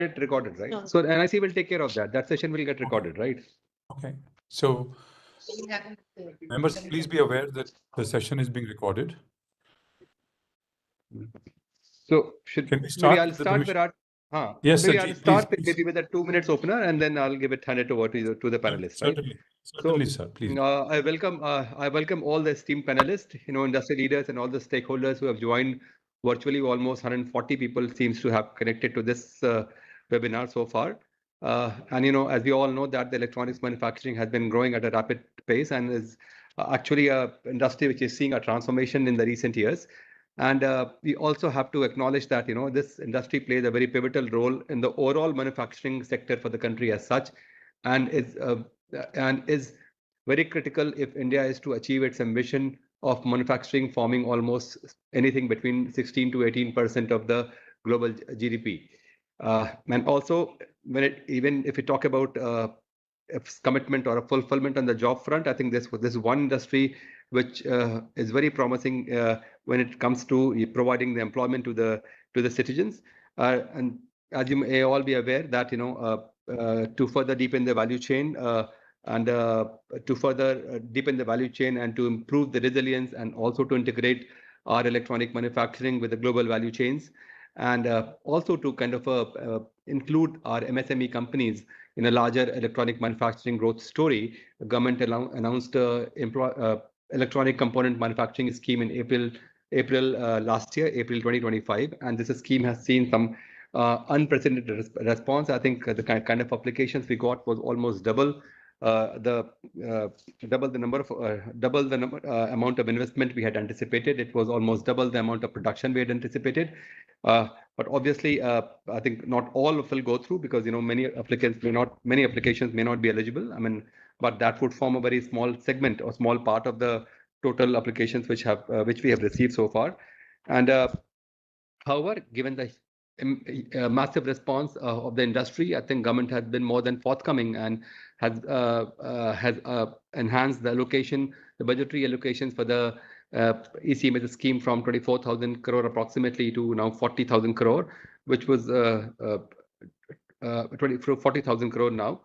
get recorded, right? No. So NIC will take care of that. That session will get recorded, right? Okay. So members, please be aware that the session is being recorded. So Can we start? maybe I'll start Virat. Yes, maybe Sajid, I'll start please. maybe with a 2 minutes opener, and then I'll hand it over to the panelists, Certainly. right? Certainly, sir. Please. I welcome all the esteemed panelists, industry leaders, and all the stakeholders who have joined virtually. Almost 140 people seems to have connected to this webinar so far. And as we all know, that the electronics manufacturing has been growing at a rapid pace and is actually a industry which is seeing a transformation in the recent years. And we also have to acknowledge that this industry plays a very pivotal role in the overall manufacturing sector for the country as such, and is very critical if India is to achieve its ambition of manufacturing forming almost anything between 16 to 18% of the global GDP. And also, even if we talk about commitment or a fulfillment on the job front, I think this is one industry which is very promising when it comes to providing the employment to the citizens. And as you may all be aware that to further deepen the value chain and to further deepen the value chain and to improve the resilience and also to integrate our electronic manufacturing with the global value chains, and also to kind of include our MSME companies in a larger electronic manufacturing growth story. The government announced electronic component manufacturing scheme in April last year, April 2025, and this scheme has seen some unprecedented response. I think the kind of applications we got was almost double the amount of investment we had anticipated. It was almost double the amount of production we had anticipated. But obviously, I think not all will go through because many applications may not be eligible. I mean, but that would form a very small segment or small part of the total applications which we have received so far. And however, given the massive response of the industry, I think government has been more than forthcoming and has enhanced the budgetary allocations for the ECMS scheme from 24,000 crore approximately to now 40,000 crore, which was 40,000 crore now.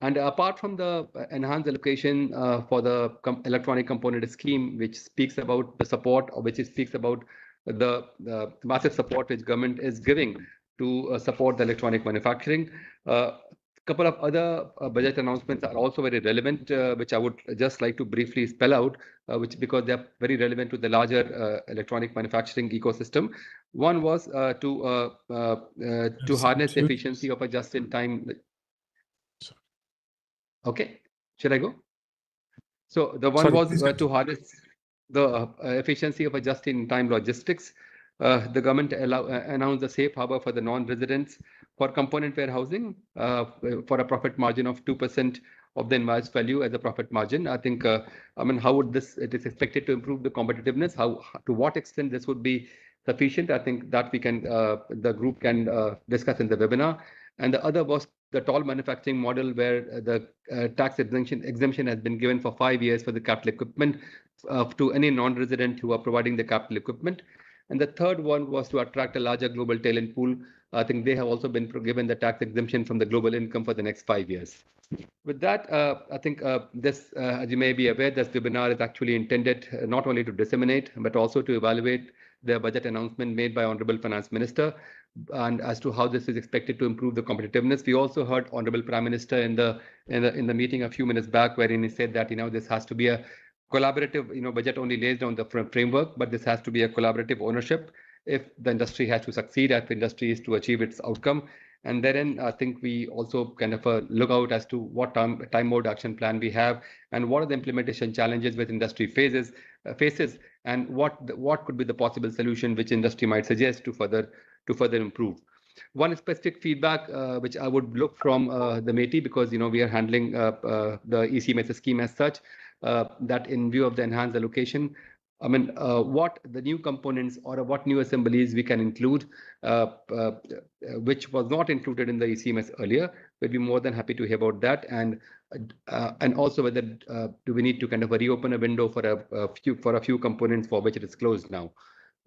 And apart from the enhanced allocation for the electronic component scheme, which speaks about the support, or which speaks about the massive support which government is giving to support the electronic manufacturing. Couple of other budget announcements are also very relevant, which I would just like to briefly spell out, because they are very relevant to the larger electronic manufacturing ecosystem. One was to harness the efficiency of a just-in-time. Okay, should I go? So the one was to harness the efficiency of a just-in-time logistics. The government announced the safe harbor for the non-residents for component warehousing for a profit margin of 2% of the invoice value as a profit margin. I think, how would it is expected to improve the competitiveness? To what extent this would be sufficient? I think that the group can discuss in the webinar. And the other was the toll manufacturing model, where the tax exemption has been given for 5 years for the capital equipment to any non-resident who are providing the capital equipment. And the third one was to attract a larger global talent pool. I think they have also been given the tax exemption from the global income for the next 5 years. With that, I think this, as you may be aware, this webinar is actually intended not only to disseminate, but also to evaluate the budget announcement made by Honorable Finance Minister, and as to how this is expected to improve the competitiveness. We also heard Honorable Prime Minister in the meeting a few minutes back, wherein he said that this has to be a collaborative, budget only lays down the framework, but this has to be a collaborative ownership if the industry has to succeed, if the industry is to achieve its outcome. And therein, I think we also kind of look out as to what time mode action plan we have, and what are the implementation challenges which industry faces, and what could be the possible solution which industry might suggest to further improve. One specific feedback which I would look from the METI, because we are handling the ECMS scheme as such, that in view of the enhanced allocation, what the new components or what new assemblies we can include, which was not included in the ECMS earlier. We'd be more than happy to hear about that, and also whether do we need to kind of reopen a window for a few components for which it is closed now.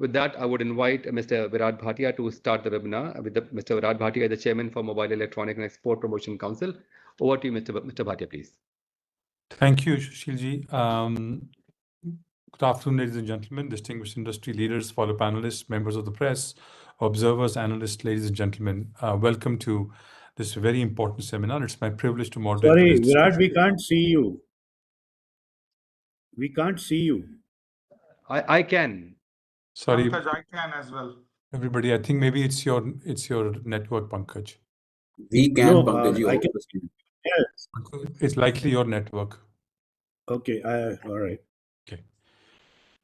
With that, I would invite Mr. Virat Bhatia to start the webinar with Mr. Virat Bhatia, the Chairman for Mobile Electronic and Export Promotion Council. Over to you, Mr. Bhatia, please. Thank you, Sushilji. Good afternoon, ladies and gentlemen, distinguished industry leaders, fellow panelists, members of the press, observers, analysts, ladies and gentlemen. Welcome to this very important seminar. It's my privilege to moderate. Sorry, Virat, we can't see you. We can't see you. I can. Sorry, Pankaj, I can as well. everybody. I think maybe it's your network, Pankaj. We can, No, Pankaj, you I can. understand. Yes. It's likely your network. Okay. All right. Okay.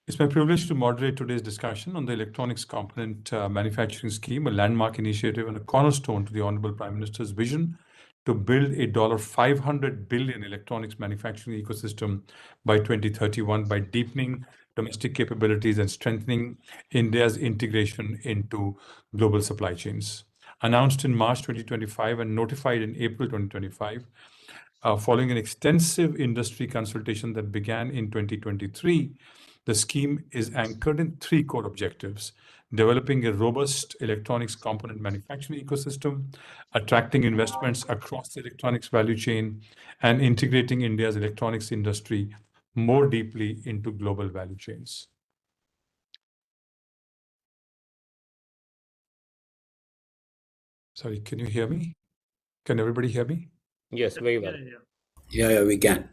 It's my privilege to moderate today's discussion on the Electronics Component Manufacturing Scheme, a landmark initiative and a cornerstone to the Honorable Prime Minister's vision to build a $500 billion electronics manufacturing ecosystem by 2031 by deepening domestic capabilities and strengthening India's integration into global supply chains. Announced in March 2025 and notified in April 2025, following an extensive industry consultation that began in 2023, the scheme is anchored in three core objectives: developing a robust electronics component manufacturing ecosystem, attracting investments across the electronics value chain, and integrating India's electronics industry more deeply into global value chains. Sorry, can you hear me? Can everybody hear me? Yes, very well. Yeah, we can.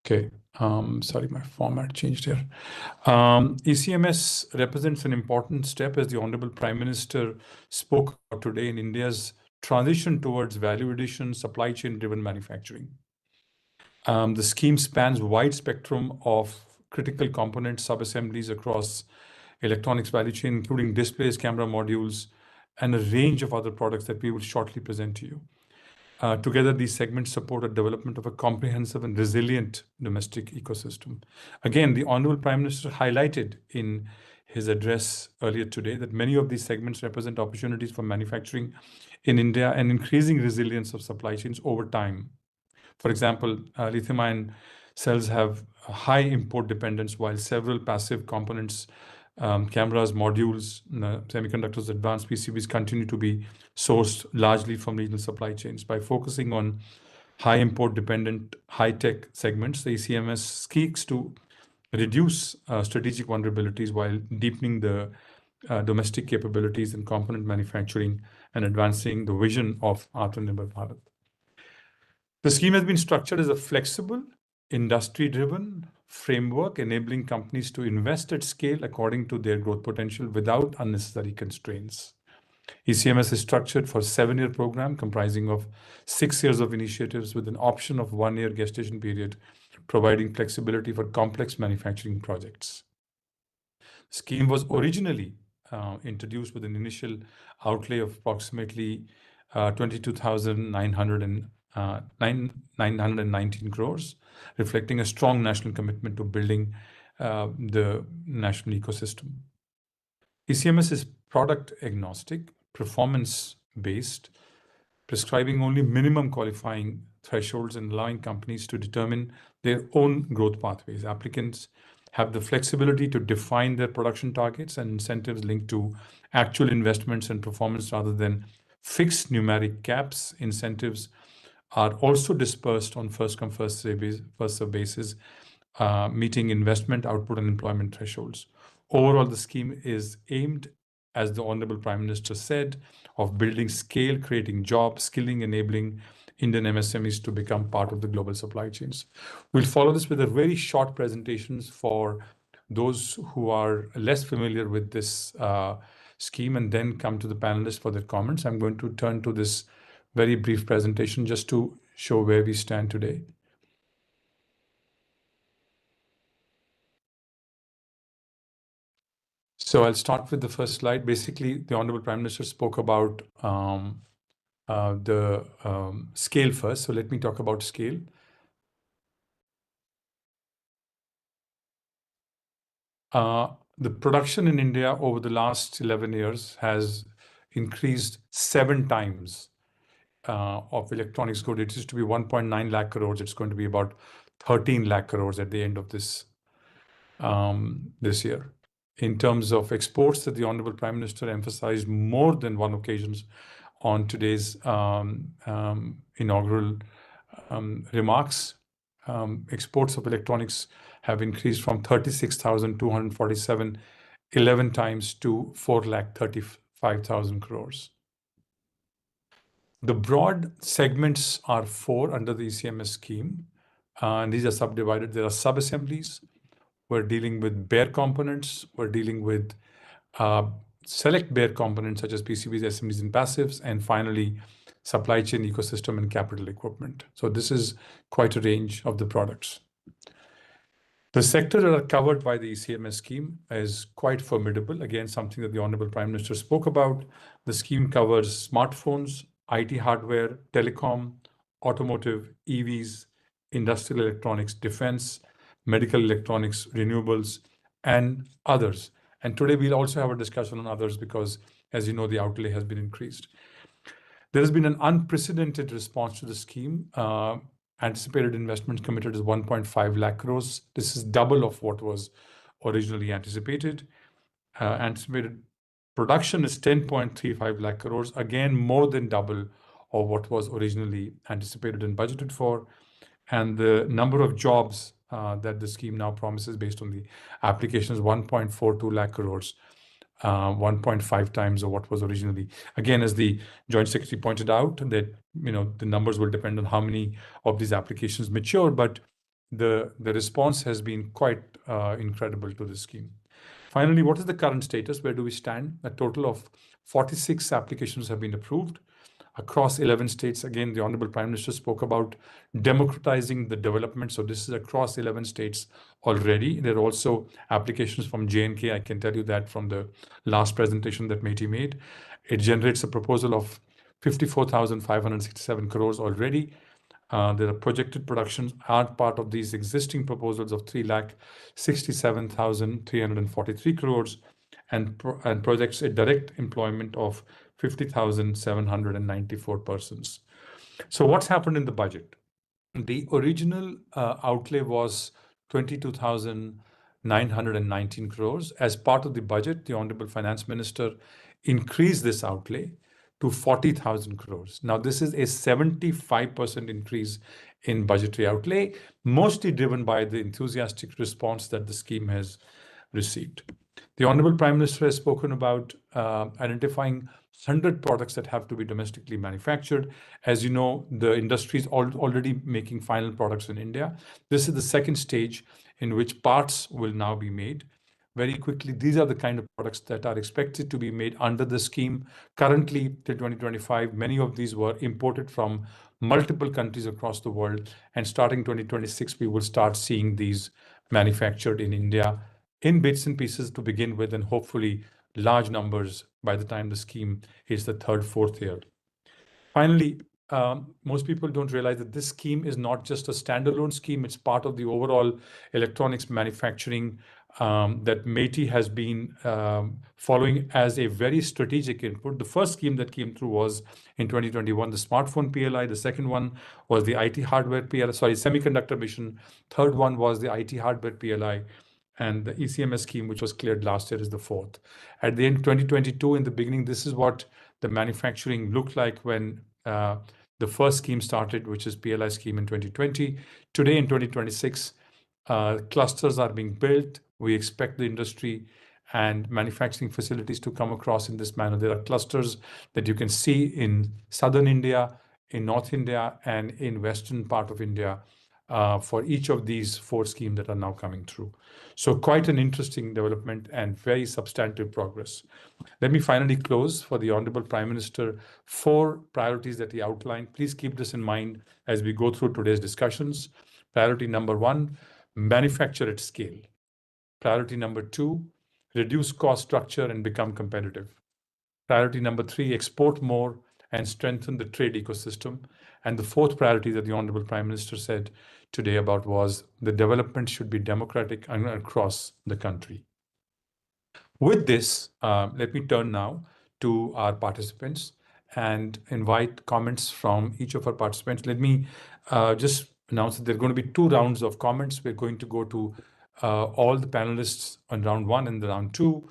Okay. Sorry, my format changed here. ECMS represents an important step, as the Honorable Prime Minister spoke about today, in India's transition towards value addition, supply chain driven manufacturing. The scheme spans a wide spectrum of critical component sub-assemblies across electronics value chain, including displays, camera modules, and a range of other products that we will shortly present to you. Together, these segments support the development of a comprehensive and resilient domestic ecosystem. Again, the Honorable Prime Minister highlighted in his address earlier today that many of these segments represent opportunities for manufacturing in India and increasing resilience of supply chains over time. For example, lithium-ion cells have a high import dependence, while several passive components, cameras, modules, semiconductors, advanced PCBs continue to be sourced largely from regional supply chains. By focusing on high import dependent, high-tech segments, the ECMS seeks to reduce strategic vulnerabilities while deepening the domestic capabilities in component manufacturing and advancing the vision of Atmanirbhar Bharat. The scheme has been structured as a flexible, industry-driven framework, enabling companies to invest at scale according to their growth potential without unnecessary constraints. ECMS is structured for a 7-year program comprising of 6 years of initiatives with an option of 1-year gestation period, providing flexibility for complex manufacturing projects. The scheme was originally introduced with an initial outlay of approximately 22,919 crores, reflecting a strong national commitment to building the national ecosystem. ECMS is product agnostic, performance-based, prescribing only minimum qualifying thresholds and allowing companies to determine their own growth pathways. Applicants have the flexibility to define their production targets and incentives linked to actual investments and performance rather than fixed numeric caps. Incentives are also dispersed on first-come, first-served basis, meeting investment, output, and employment thresholds. Overall, the scheme is aimed, as the Honorable Prime Minister said, of building scale, creating jobs, skilling, enabling Indian MSMEs to become part of the global supply chains. We'll follow this with a very short presentations for those who are less familiar with this scheme, and then come to the panelists for their comments. I'm going to turn to this very brief presentation just to show where we stand today. So I'll start with the first slide. Basically, the Honorable Prime Minister spoke about the scale first. So let me talk about scale. The production in India over the last 11 years has increased 7 times of electronics goods. It used to be 1.9 lakh crores. It's going to be about 13 lakh crores at the end of this year. in terms of exports that the Honorable Prime Minister emphasized more than one occasions on today's inaugural remarks. Exports of electronics have increased from 36,247 11 times to 4,35,000 crores. The broad segments are 4 under the ECMS scheme, and these are subdivided. There are sub-assemblies. We're dealing with bare components. We're dealing with select bare components such as PCBs, assemblies, and passives, and finally, supply chain ecosystem and capital equipment. So this is quite a range of the products. The sector that are covered by the ECMS scheme is quite formidable. Again, something that the Honorable Prime Minister spoke about. The scheme covers smartphones, IT hardware, telecom, automotive, EVs, industrial electronics, defense, medical electronics, renewables, and others. And today we'll also have a discussion on others because, as you know, the outlay has been increased. There has been an unprecedented response to the scheme. Anticipated investment committed is 1.5 lakh crores. This is double of what was originally anticipated. Anticipated production is 10.35 lakh crores, again, more than double of what was originally anticipated and budgeted for. And the number of jobs that the scheme now promises based on the application is 1.42 lakh crores, 1.5 times of what was originally. Again, as the Joint Secretary pointed out, that the numbers will depend on how many of these applications mature, but the response has been quite incredible to the scheme. Finally, what is the current status? Where do we stand? A total of 46 applications have been approved across 11 states. Again, the Honorable Prime Minister spoke about democratizing the development. So this is across 11 states already. There are also applications from J&K. I can tell you that from the last presentation that MeitY made. It generates a proposal of 54,567 crores already. There are projected productions are part of these existing proposals of 3,67,343 crores and projects a direct employment of 50,794 persons. So what's happened in the budget? The original outlay was 22,919 crores. As part of the budget, the Honorable Finance Minister increased this outlay to 40,000 crores. Now, this is a 75% increase in budgetary outlay, mostly driven by the enthusiastic response that the scheme has received. The Honorable Prime Minister has spoken about identifying 100 products that have to be domestically manufactured. As you know, the industry is already making final products in India. This is the second stage in which parts will now be made. Very quickly, these are the kind of products that are expected to be made under the scheme. Currently, till 2025, many of these were imported from multiple countries across the world. And starting 2026, we will start seeing these manufactured in India in bits and pieces to begin with, and hopefully large numbers by the time the scheme is the third, fourth year. Finally, most people don't realize that this scheme is not just a standalone scheme. It's part of the overall electronics manufacturing that MeitY has been following as a very strategic input. The first scheme that came through was in 2021, the smartphone PLI. The second one was the IT hardware PLI, semiconductor mission. Third one was the IT hardware PLI. And the ECMS scheme, which was cleared last year, is the fourth. At the end of 2022, in the beginning, this is what the manufacturing looked like when the first scheme started, which is PLI scheme in 2020. Today, in 2026, clusters are being built. We expect the industry and manufacturing facilities to come across in this manner. There are clusters that you can see in southern India, in North India, and in western part of India for each of these 4 schemes that are now coming through. So quite an interesting development and very substantive progress. Let me finally close for the Honorable Prime Minister 4 priorities that he outlined. Please keep this in mind as we go through today's discussions. Priority number 1, manufacture at scale. Priority number 2, reduce cost structure and become competitive. Priority number 3, export more and strengthen the trade ecosystem. And the 4th priority that the Honorable Prime Minister said today about was the development should be democratic across the country. With this, let me turn now to our participants and invite comments from each of our participants. Let me just announce that there are going to be 2 rounds of comments. We're going to go to all the panelists on round 1 and the round 2.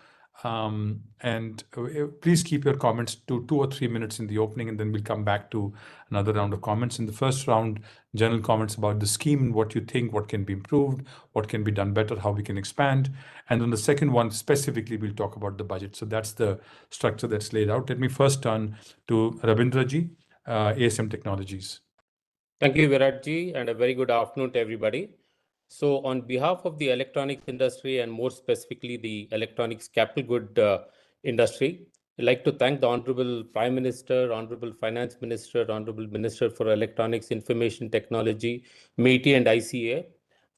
Please keep your comments to 2 or 3 minutes in the opening, and then we'll come back to another round of comments. In the first round, general comments about the scheme and what you think, what can be improved, what can be done better, how we can expand. And then the second one, specifically, we'll talk about the budget. So that's the structure that's laid out. Let me first turn to Ravindraji, ASM Technologies. Thank you, Viratji, and a very good afternoon to everybody. So on behalf of the electronics industry, and more specifically the electronics capital good industry, I'd like to thank the Honorable Prime Minister, Honorable Finance Minister, Honorable Minister for Electronics, Information Technology, MeitY and ICA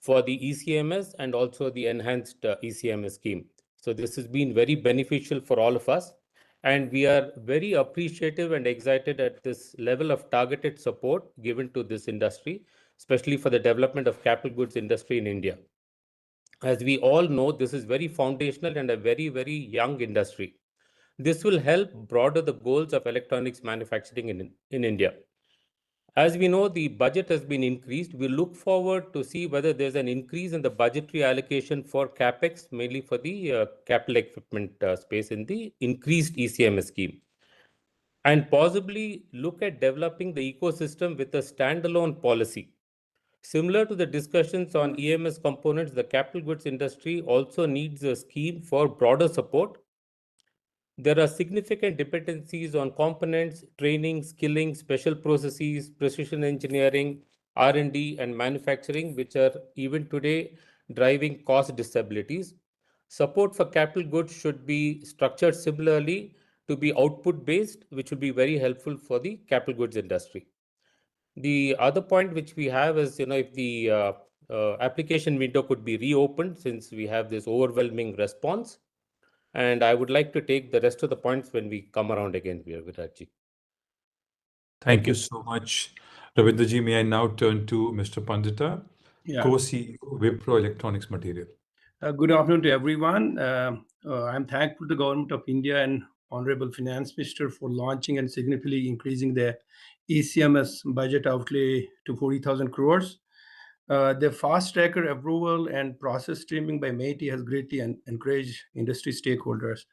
for the ECMS and also the enhanced ECMS scheme. So this has been very beneficial for all of us. And we are very appreciative and excited at this level of targeted support given to this industry, especially for the development of capital goods industry in India. As we all know, this is very foundational and a very, very young industry. This will help broaden the goals of electronics manufacturing in India. As we know, the budget has been increased. We look forward to see whether there's an increase in the budgetary allocation for CapEx, mainly for the capital equipment space in the increased ECMS scheme. And possibly look at developing the ecosystem with a standalone policy. Similar to the discussions on EMS components, the capital goods industry also needs a scheme for broader support. There are significant dependencies on components, training, skilling, special processes, precision engineering, R&D, and manufacturing, which are even today driving cost disabilities. Support for capital goods should be structured similarly to be output-based, which will be very helpful for the capital goods industry. The other point which we have is, if the application window could be reopened, since we have this overwhelming response. And I would like to take the rest of the points when we come around again, Viratji. Thank you so much, Ravindraji. May I now turn to Mr. Pandita, Co-CEO, Wipro Electronics Material. Good afternoon to everyone. I'm thankful to the Government of India and Honorable Finance Minister for launching and significantly increasing the ECMS budget outlay to 40,000 crores. The fast tracker approval and process streaming by MeitY has greatly encouraged industry stakeholders.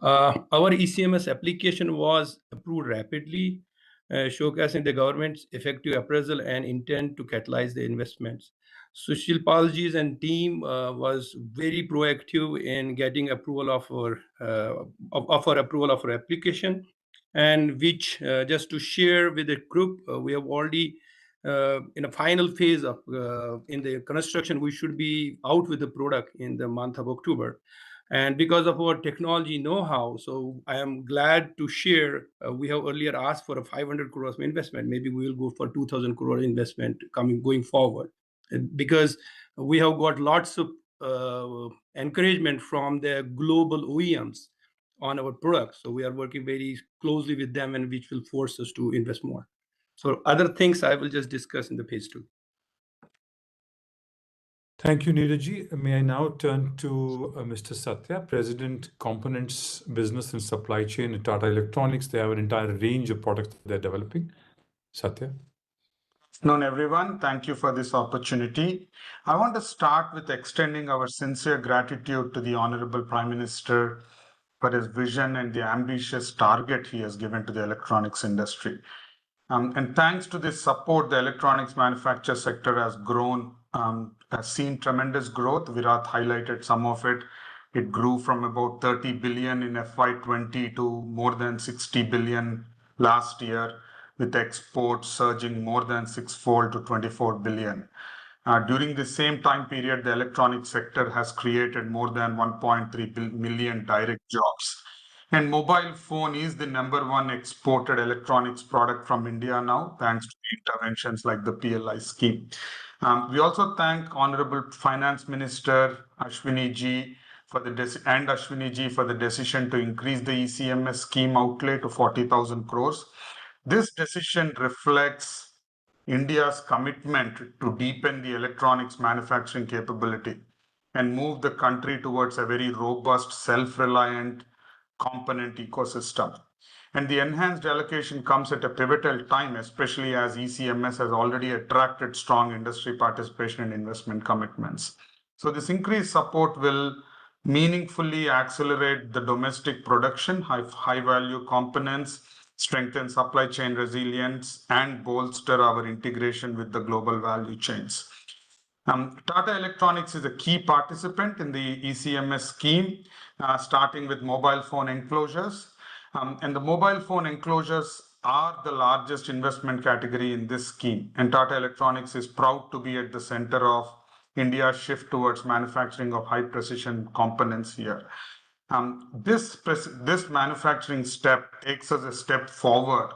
Our ECMS application was approved rapidly, showcasing the government's effective appraisal and intent to catalyze the investments. Sushil Palji's and team was very proactive in getting approval of our application, and which just to share with the group, we have already in a final phase of in the construction. We should be out with the product in the month of October. And because of our technology know-how, so I am glad to share, we have earlier asked for a 500 crores investment. Maybe we will go for 2,000 crore investment going forward, because we have got lots of encouragement from the global OEMs on our products. So we are working very closely with them, and which will force us to invest more. So other things I will just discuss in the phase 2. Thank you, Neeraj. May I now turn to Mr. Satya, President, Components Business and Supply Chain at Tata Electronics. They have an entire range of products that they're developing. Satya. Good afternoon, everyone. Thank you for this opportunity. I want to start with extending our sincere gratitude to the Honorable Prime Minister for his vision and the ambitious target he has given to the electronics industry. And thanks to this support, the electronics manufacture sector has grown, has seen tremendous growth. Virat highlighted some of it. It grew from about 30 billion in FY20 to more than 60 billion last year, with exports surging more than 6-fold to 24 billion. During the same time period, the electronics sector has created more than 1.3 million direct jobs. And mobile phone is the #1 exported electronics product from India now, thanks to the interventions like the PLI scheme. We also thank Honorable Finance Minister Ashwini Ji for the decision to increase the ECMS scheme outlay to 40,000 crores. This decision reflects India's commitment to deepen the electronics manufacturing capability and move the country towards a very robust, self-reliant component ecosystem. And the enhanced allocation comes at a pivotal time, especially as ECMS has already attracted strong industry participation and investment commitments. So this increased support will meaningfully accelerate the domestic production, high value components, strengthen supply chain resilience, and bolster our integration with the global value chains. Tata Electronics is a key participant in the ECMS scheme, starting with mobile phone enclosures. And the mobile phone enclosures are the largest investment category in this scheme. And Tata Electronics is proud to be at the center of India's shift towards manufacturing of high precision components here. This manufacturing step takes us a step forward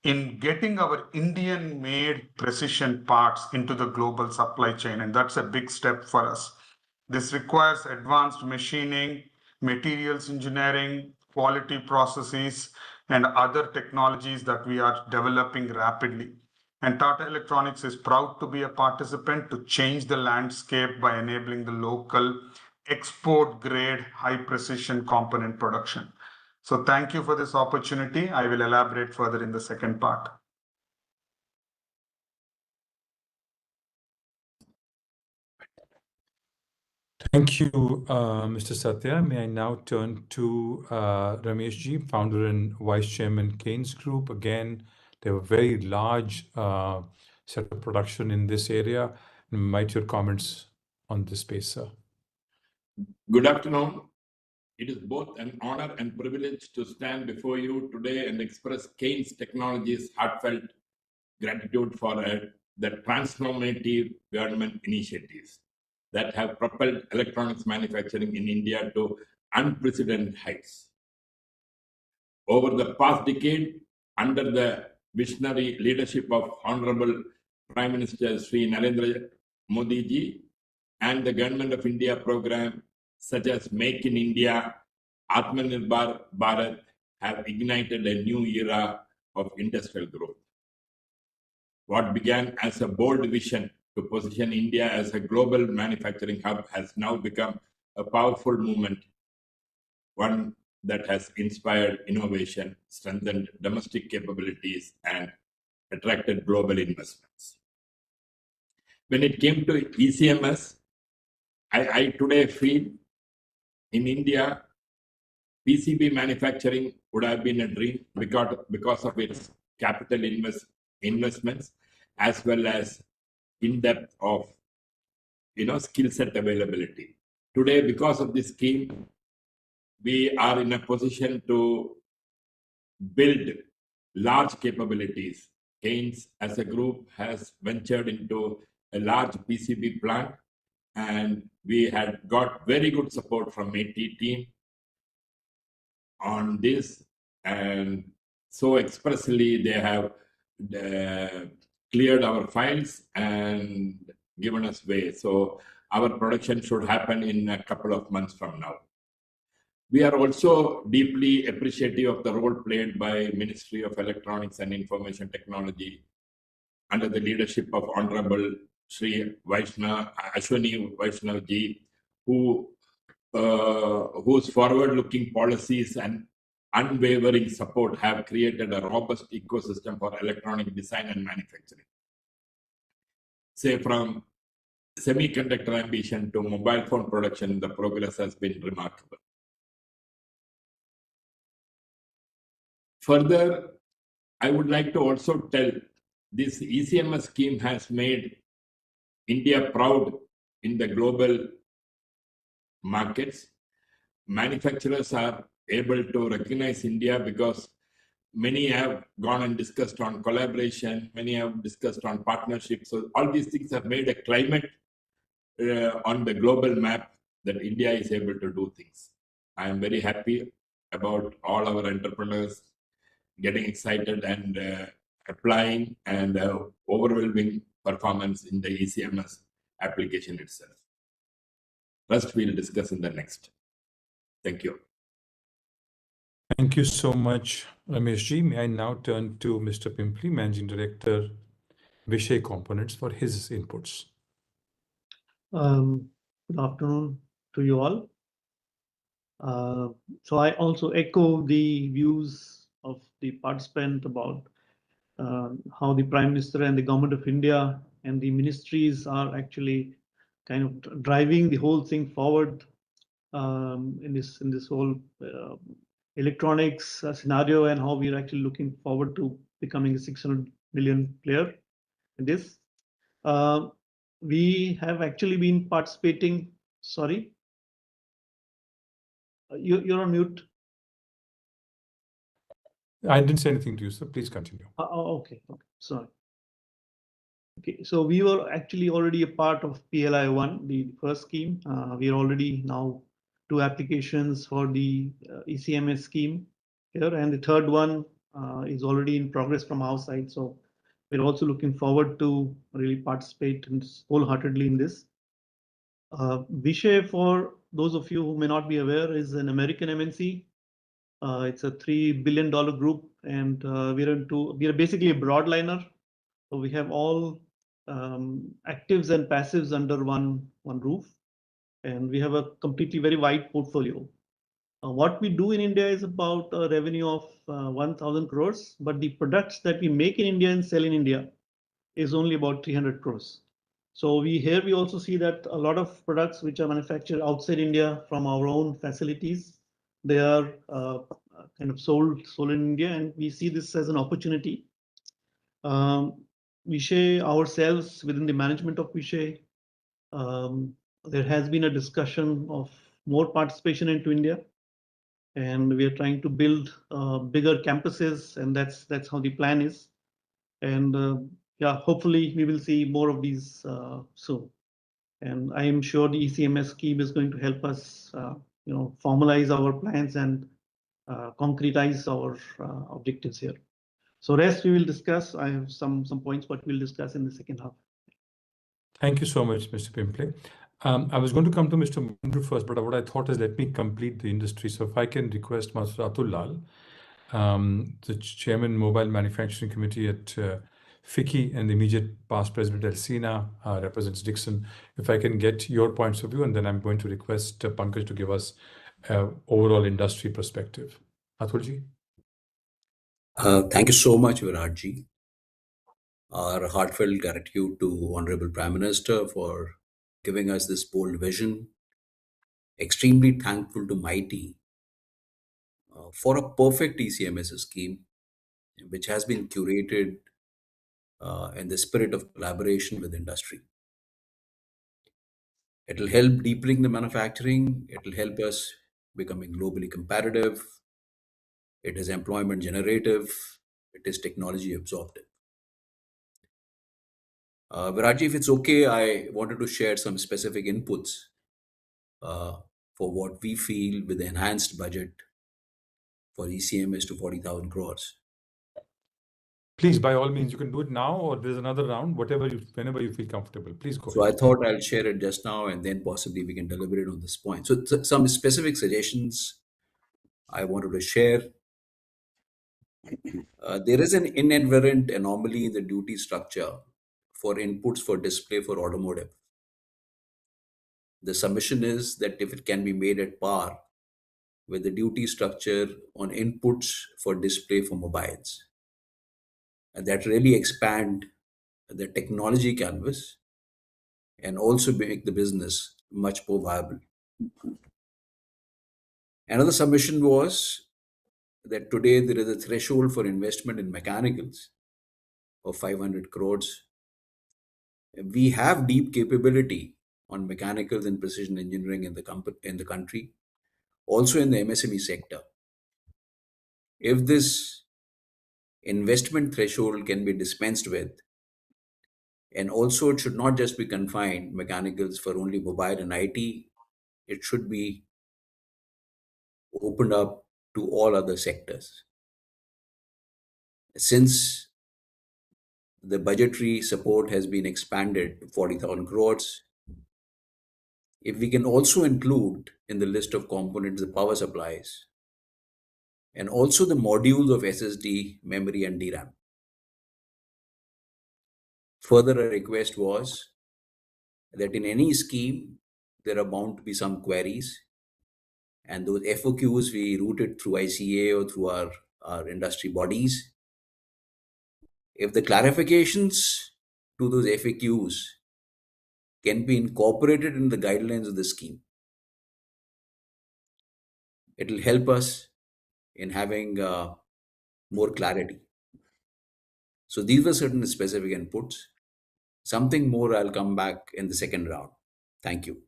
in getting our Indian made precision parts into the global supply chain. And that's a big step for us. This requires advanced machining, materials engineering, quality processes, and other technologies that we are developing rapidly. And Tata Electronics is proud to be a participant to change the landscape by enabling the local export grade high precision component production. So thank you for this opportunity. I will elaborate further in the second part. Thank you, Mr. Satya. May I now turn to Ramesh Ji, founder and vice chairman, Keynes Group. Again, they have a very large set of production in this area. Invite your comments on this space, sir. Good afternoon. It is both an honor and privilege to stand before you today and express Keynes Technologies' heartfelt gratitude for the transformative government initiatives that have propelled electronics manufacturing in India to unprecedented heights. Over the past decade, under the visionary leadership of Honorable Prime Minister Sri Narendra Modi ji and the Government of India program such as Make in India, Atmanirbhar Bharat have ignited a new era of industrial growth. What began as a bold vision to position India as a global manufacturing hub has now become a powerful movement, one that has inspired innovation, strengthened domestic capabilities, and attracted global investments. When it came to ECMS, I today feel in India, PCB manufacturing would have been a dream because of its capital investments as well as in-depth of skill set availability. Today, because of this scheme, we are in a position to build large capabilities. Keynes as a group has ventured into a large PCB plant, and we had got very good support from AT team on this, and so expressly they have cleared our files and given us way. So our production should happen in a couple of months from now. We are also deeply appreciative of the role played by Ministry of Electronics and Information Technology under the leadership of Honorable Sri Ashwini Vaishnav ji, whose forward-looking policies and unwavering support have created a robust ecosystem for electronic design and manufacturing. Say from semiconductor ambition to mobile phone production, the progress has been remarkable. Further, I would like to also tell this ECMS scheme has made India proud in the global markets. Manufacturers are able to recognize India because many have gone and discussed on collaboration, many have discussed on partnerships. So all these things have made a climate on the global map that India is able to do things. I am very happy about all our entrepreneurs getting excited and applying and overwhelming performance in the ECMS application itself. Rest we'll discuss in the next. Thank you. Thank you so much, Ramesh Ji. May I now turn to Mr. Pimpli, Managing Director, Vishay Components, for his inputs. Good afternoon to you all. So I also echo the views of the participant about how the Prime Minister and the Government of India and the ministries are actually kind of driving the whole thing forward in this whole electronics scenario, and how we are actually looking forward to becoming a 600 million player in this. We have actually been participating. Sorry, you're on mute. I didn't say anything to you, so please continue. Okay, sorry. Okay, so we were actually already a part of PLI 1, the first scheme. We are already now 2 applications for the ECMS scheme here, and the third one is already in progress from our side. So we're also looking forward to really participate wholeheartedly in this. Vishay, for those of you who may not be aware, is an American MNC. It's a $3 billion group, and we are basically a broadliner. So we have all actives and passives under one roof, and we have a completely very wide portfolio. What we do in India is about a revenue of 1,000 crores, but the products that we make in India and sell in India is only about 300 crores. So we also see that a lot of products which are manufactured outside India from our own facilities, they are kind of sold in India, and we see this as an opportunity. Vishay ourselves, within the management of Vishay, there has been a discussion of more participation into India, and we are trying to build bigger campuses, and that's how the plan is. And yeah, hopefully we will see more of these soon. And I am sure the ECMS scheme is going to help us, formalize our plans and concretize our objectives here. So rest we will discuss. I have some points, but we'll discuss in the second half. Thank you so much, Mr. Pimple. I was going to come to Mr. Manju first, but what I thought is let me complete the industry. So if I can request Mr. Atul Lal, the Chairman Mobile Manufacturing Committee at FICCI and the immediate past President Elsina, represents Dixon. If I can get your points of view, and then I'm going to request Pankaj to give us overall industry perspective. Atulji. Thank you so much, Viratji. Our heartfelt gratitude to Honorable Prime Minister for giving us this bold vision. Extremely thankful to MeitY for a perfect ECMS scheme, which has been curated in the spirit of collaboration with industry. It will help deepening the manufacturing. It will help us becoming globally competitive. It is employment generative. It is technology absorptive. Viratji, if it's okay, I wanted to share some specific inputs for what we feel with the enhanced budget for ECMS to 40,000 crores. Please, by all means, you can do it now, or there's another round, whenever you feel comfortable. Please go So ahead. I thought I'll share it just now, and then possibly we can deliberate on this point. So some specific suggestions I wanted to share. There is an inherent anomaly in the duty structure for inputs for display for automotive. The submission is that if it can be made at par with the duty structure on inputs for display for mobiles, and that really expand the technology canvas and also make the business much more viable. Another submission was that today there is a threshold for investment in mechanicals of 500 crores. We have deep capability on mechanicals and precision engineering in the country, also in the MSME sector. If this investment threshold can be dispensed with, and also it should not just be confined mechanicals for only mobile and IT, it should be opened up to all other sectors. Since the budgetary support has been expanded to 40,000 crores, if we can also include in the list of components the power supplies and also the modules of SSD, memory and DRAM. Further, a request was that in any scheme, there are bound to be some queries, and those FOQs we routed through ICA or through our industry bodies. If the clarifications to those FAQs can be incorporated in the guidelines of the scheme. It will help us in having more clarity. So these were certain specific inputs. Something more I'll come back in the second round. Thank you.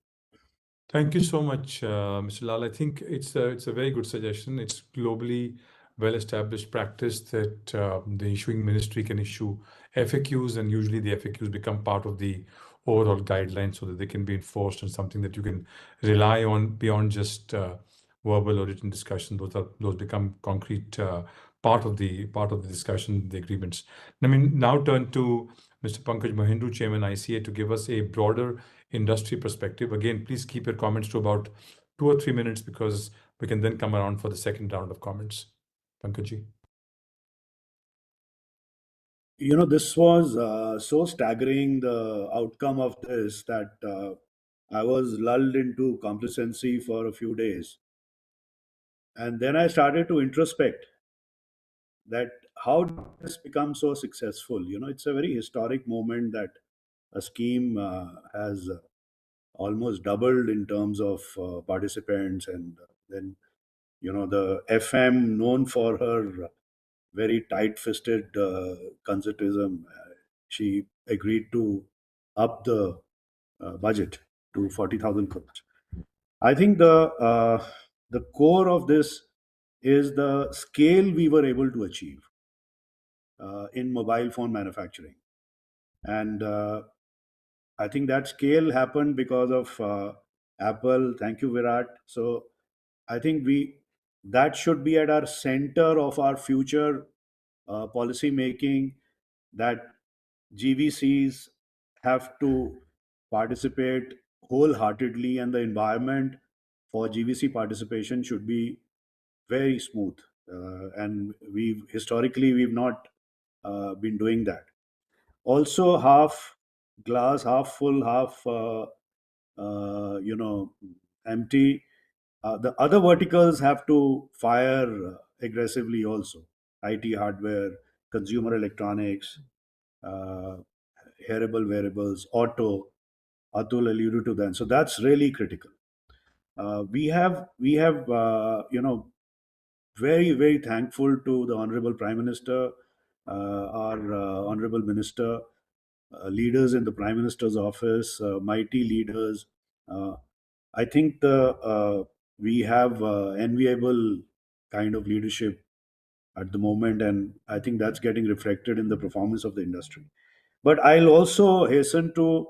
Thank you so much, Mr. Lal. I think it's a very good suggestion. It's globally well-established practice that the issuing ministry can issue FAQs, and usually the FAQs become part of the overall guidelines so that they can be enforced and something that you can rely on beyond just verbal or written discussion. Those become concrete part of the discussion, the agreements. Let me now turn to Mr. Pankaj Mahendru, Chairman ICA, to give us a broader industry perspective. Again, please keep your comments to about 2 or 3 minutes because we can then come around for the second round of comments. Pankajji. This was so staggering, the outcome of this, that I was lulled into complacency for a few days. And then I started to introspect that how did this become so successful? It's a very historic moment that a scheme has almost doubled in terms of participants. And then, the FM, known for her very tight-fisted conservatism, she agreed to up the budget to 40,000 crores. I think the core of this is the scale we were able to achieve in mobile phone manufacturing. And I think that scale happened because of Apple. Thank you, Virat. So I think that should be at our center of our future policy making, that GVCs have to participate wholeheartedly, and the environment for GVC participation should be very smooth. And historically we've not been doing that. Also, half glass, half full, half empty. The other verticals have to fire aggressively also. IT hardware, consumer electronics, hearable wearables, auto. Atul alluded to that. So that's really critical. We have very, very thankful to the Honorable Prime Minister, our Honorable Minister, leaders in the Prime Minister's office, mighty leaders. I think we have enviable kind of leadership at the moment, and I think that's getting reflected in the performance of the industry. But I'll also hasten to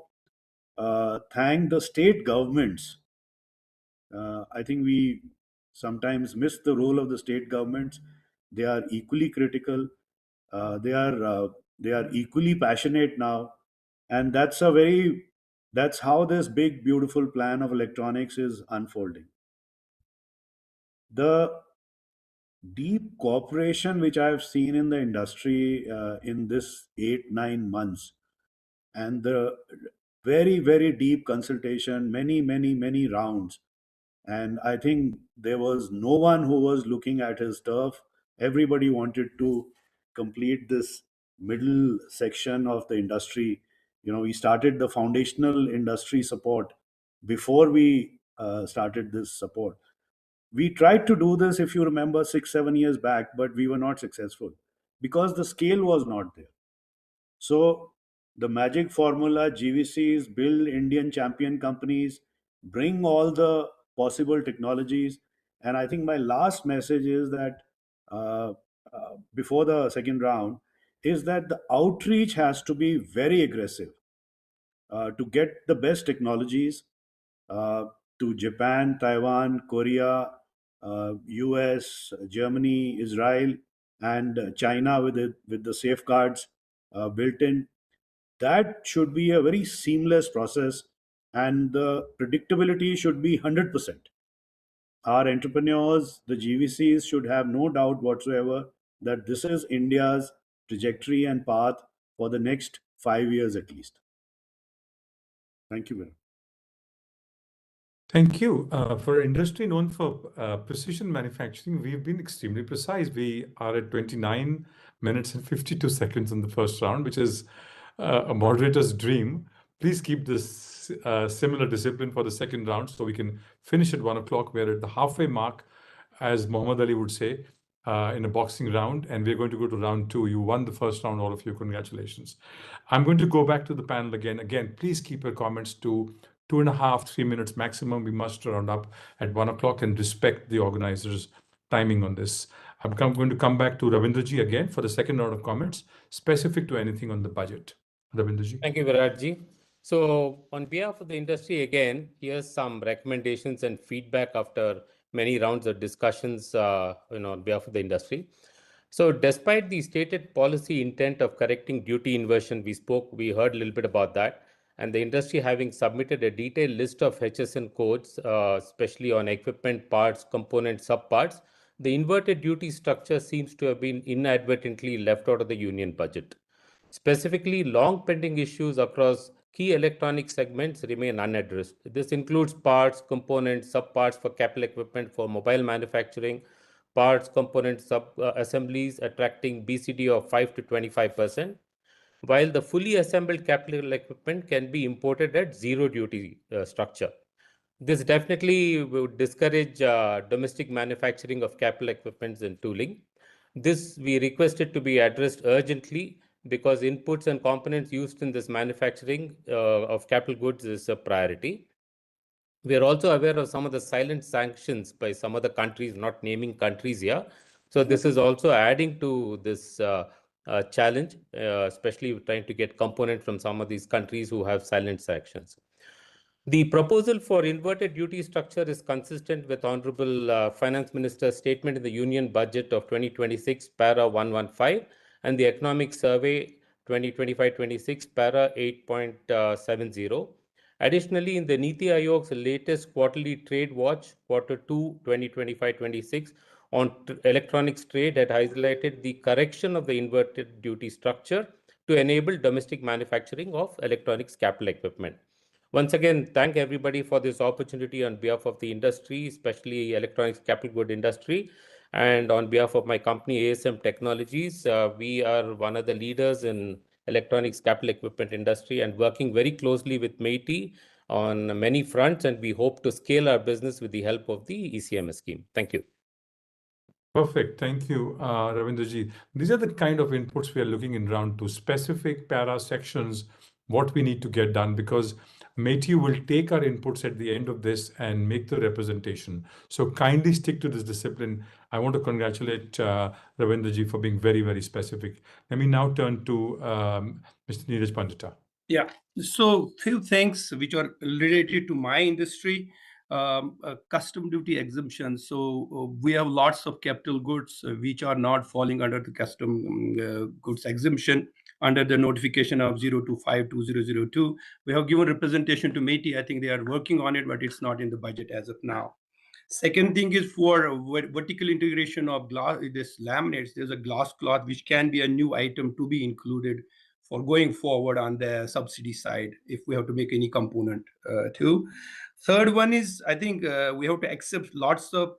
thank the state governments. I think we sometimes miss the role of the state governments. They are equally critical. They are equally passionate now, and that's how this big beautiful plan of electronics is unfolding. The deep cooperation which I have seen in the industry in this 8-9 months, and the very, very deep consultation, many rounds. And I think there was no one who was looking at his turf. Everybody wanted to complete this middle section of the industry. We started the foundational industry support before we started this support. We tried to do this, if you remember, 6-7 years back, but we were not successful because the scale was not there. So the magic formula: GVCs build Indian champion companies, bring all the possible technologies. And I think my last message is that before the second round is that the outreach has to be very aggressive to get the best technologies to Japan, Taiwan, Korea, US, Germany, Israel, and China with the safeguards built in. That should be a very seamless process, and the predictability should be 100%. Our entrepreneurs, the GVCs, should have no doubt whatsoever that this is India's trajectory and path for the next 5 years at least. Thank you very much. Thank you. For an industry known for precision manufacturing, we've been extremely precise. We are at 29 minutes and 52 seconds in the first round, which is a moderator's dream. Please keep this similar discipline for the second round so we can finish at 1 o'clock. We're at the halfway mark, as Muhammad Ali would say, in a boxing round, and we're going to go to round 2. You won the first round, all of you. Congratulations. I'm going to go back to the panel again. Again, please keep your comments to 2.5, 3 minutes maximum. We must round up at 1 o'clock and respect the organizers' timing on this. I'm going to come back to Ravindraji again for the second round of comments, specific to anything on the budget. Ravindraji. Thank you, Viratji. So on behalf of the industry, again, here's some recommendations and feedback after many rounds of discussions on behalf of the industry. So despite the stated policy intent of correcting duty inversion, we heard a little bit about that, and the industry having submitted a detailed list of HSN codes, especially on equipment, parts, components, subparts, the inverted duty structure seems to have been inadvertently left out of the union budget. Specifically, long pending issues across key electronic segments remain unaddressed. This includes parts, components, subparts for capital equipment for mobile manufacturing, parts, components, sub-assemblies attracting BCD of 5 to 25%, while the fully assembled capital equipment can be imported at zero duty structure. This definitely would discourage domestic manufacturing of capital equipments and tooling. This we requested to be addressed urgently because inputs and components used in this manufacturing of capital goods is a priority. We are also aware of some of the silent sanctions by some of the countries, not naming countries here. So this is also adding to this challenge, especially trying to get components from some of these countries who have silent sanctions. The proposal for inverted duty structure is consistent with Honorable Finance Minister's statement in the Union Budget of 2026, Para 115, and the Economic Survey 2025-26, Para 8.70. Additionally, in the Niti Aayog's latest quarterly trade watch, Q2 2025-26, on electronics trade had highlighted the correction of the inverted duty structure to enable domestic manufacturing of electronics capital equipment. Once again, thank everybody for this opportunity on behalf of the industry, especially electronics capital good industry. And on behalf of my company, ASM Technologies, we are one of the leaders in electronics capital equipment industry and working very closely with MeitY on many fronts. And we hope to scale our business with the help of the ECMS scheme. Thank you. Perfect. Thank you, Ravindraji. These are the kind of inputs we are looking in round 2, specific para sections, what we need to get done, because MeitY will take our inputs at the end of this and make the representation. So kindly stick to this discipline. I want to congratulate Ravindraji for being very, very specific. Let me now turn to Mr. Neeraj Pandita. Yeah, so few things which are related to my industry. Custom duty exemption. So we have lots of capital goods which are not falling under the custom goods exemption under the notification of 025-2002. We have given representation to MeitY. I think they are working on it, but it's not in the budget as of now. Second thing is for vertical integration of glass, this laminates, there's a glass cloth which can be a new item to be included for going forward on the subsidy side if we have to make any component too. Third one is, I think we have to accept lots of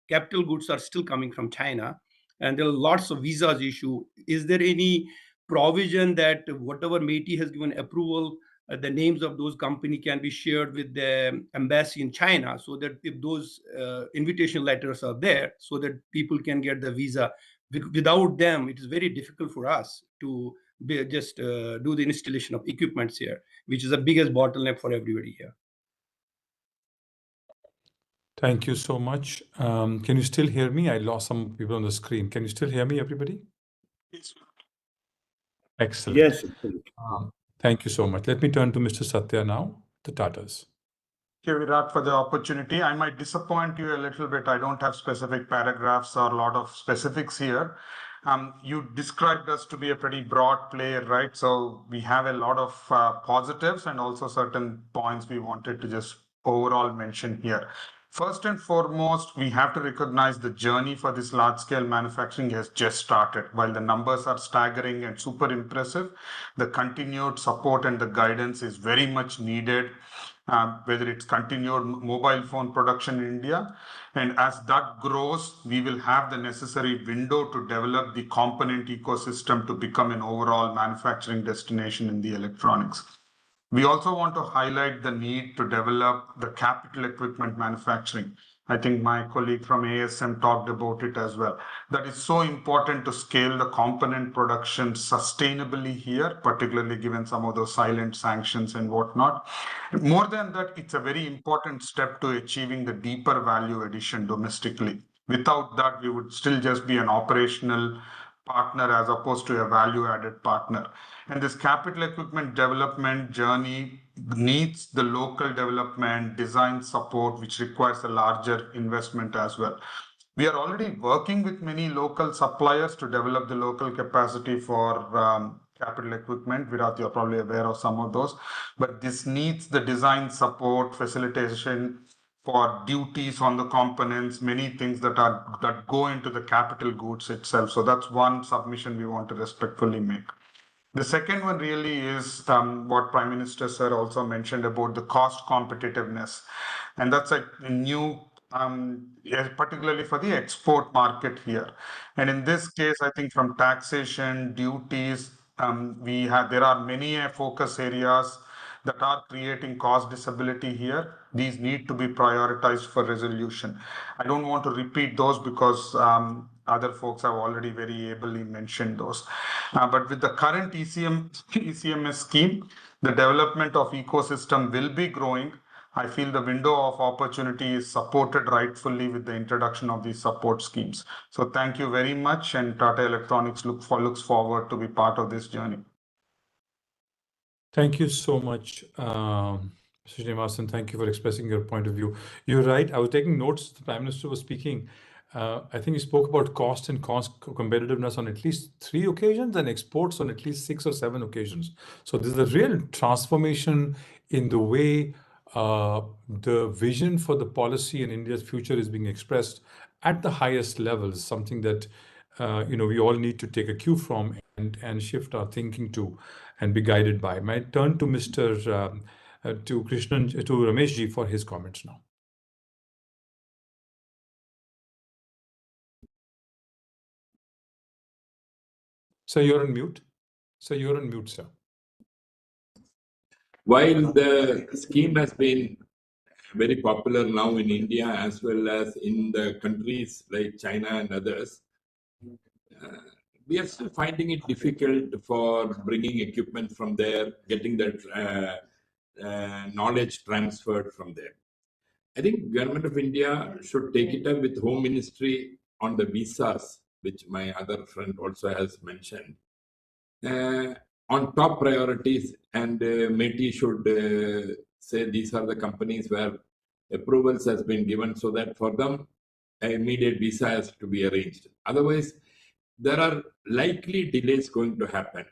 capital goods are still coming from China, and there are lots of visas issue. Is there any provision that whatever MeitY has given approval, the names of those companies can be shared with the embassy in China, so that if those invitation letters are there, so that people can get the visa. Without them, it is very difficult for us to just do the installation of equipments here, which is the biggest bottleneck for everybody here. Thank you so much. Can you still hear me? I lost some people on the screen. Can you still hear me, everybody? Yes. Excellent. Yes. Thank you so much. Let me turn to Mr. Satya now, the Tatas. Thank you, Virat, for the opportunity. I might disappoint you a little bit. I don't have specific paragraphs or a lot of specifics here. You described us to be a pretty broad player, right? So we have a lot of positives and also certain points we wanted to just overall mention here. First and foremost, we have to recognize the journey for this large-scale manufacturing has just started. While the numbers are staggering and super impressive, the continued support and the guidance is very much needed, whether it's continued mobile phone production in India. And as that grows, we will have the necessary window to develop the component ecosystem to become an overall manufacturing destination in the electronics. We also want to highlight the need to develop the capital equipment manufacturing. I think my colleague from ASM talked about it as well. That is so important to scale the component production sustainably here, particularly given some of those silent sanctions and whatnot. More than that, it's a very important step to achieving the deeper value addition domestically. Without that, we would still just be an operational partner as opposed to a value-added partner. And this capital equipment development journey needs the local development, design support, which requires a larger investment as well. We are already working with many local suppliers to develop the local capacity for capital equipment. Virat, you're probably aware of some of those, but this needs the design support, facilitation for duties on the components, many things that go into the capital goods itself. So that's one submission we want to respectfully make. The second one really is what Prime Minister Sir also mentioned about the cost competitiveness. And that's a new, particularly for the export market here. And in this case, I think from taxation, duties, there are many focus areas that are creating cost disability here. These need to be prioritized for resolution. I don't want to repeat those because other folks have already very ably mentioned those. But with the current ECMS scheme, the development of ecosystem will be growing. I feel the window of opportunity is supported rightfully with the introduction of these support schemes. So thank you very much, and Tata Electronics looks forward to be part of this journey. Thank you so much, Mr. Srinivasan. Thank you for expressing your point of view. You're right. I was taking notes. The Prime Minister was speaking. I think he spoke about cost and cost competitiveness on at least 3 occasions and exports on at least 6 or 7 occasions. So this is a real transformation in the way the vision for the policy in India's future is being expressed at the highest levels, something that we all need to take a cue from and shift our thinking to and be guided by. My turn to Ramesh ji for his comments now. Sir, you're on mute. Sir. While the scheme has been very popular now in India as well as in the countries like China and others, we are still finding it difficult for bringing equipment from there, getting that knowledge transferred from there. I think Government of India should take it up with Home Ministry on the visas, which my other friend also has mentioned, on top priorities, and METI should say these are the companies where approvals has been given, so that for them an immediate visa has to be arranged. Otherwise, there are likely delays going to happen,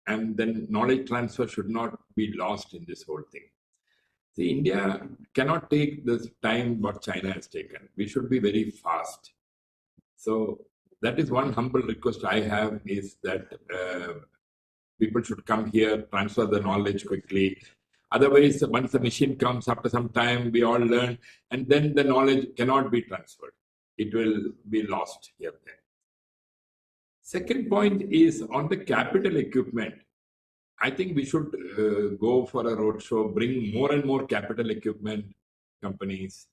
and then knowledge transfer should not be lost in this whole thing. See, India cannot take this time what China has taken. We should be very fast. So that is one humble request I have, is that people should come here, transfer the knowledge quickly. Otherwise, once the machine comes, after some time, we all learn, and then the knowledge cannot be transferred. It will be lost here and there. Second point is on the capital equipment. I think we should go for a roadshow, bring more and more capital equipment companies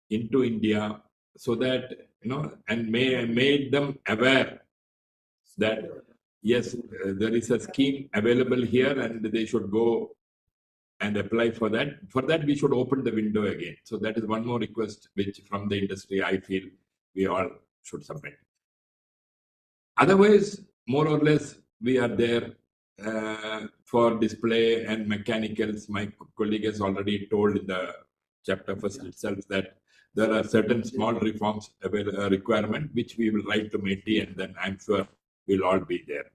into India, so that, and made them aware that, yes, there is a scheme available here and they should go and apply for that. For that, we should open the window again. So that is one more request which from the industry I feel we all should submit. Otherwise, more or less, we are there for display and mechanicals. My colleague has already told in the chapter first itself that there are certain small reforms requirement which we will write to METI, and then I'm sure we'll all be there.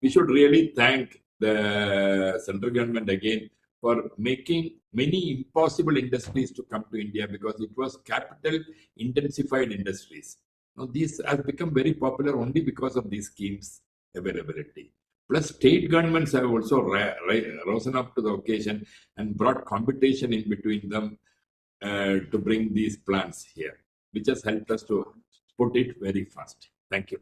We should really thank the central government again for making many impossible industries to come to India, because it was capital intensified industries. Now these have become very popular only because of these schemes availability. Plus, state governments have also risen up to the occasion and brought competition in between them to bring these plants here, which has helped us to put it very fast. Thank you.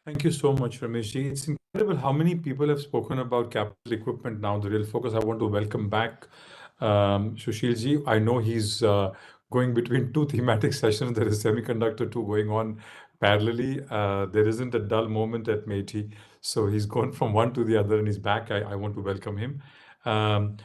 Thank you so much, Rameshji. It's incredible how many people have spoken about capital equipment now, the real focus. I want to welcome back Sushilji. I know he's going between two thematic sessions. There is semiconductor 2 going on parallelly. There isn't a dull moment at MeitY. So he's gone from one to the other and he's back. I want to welcome him. Sushilji,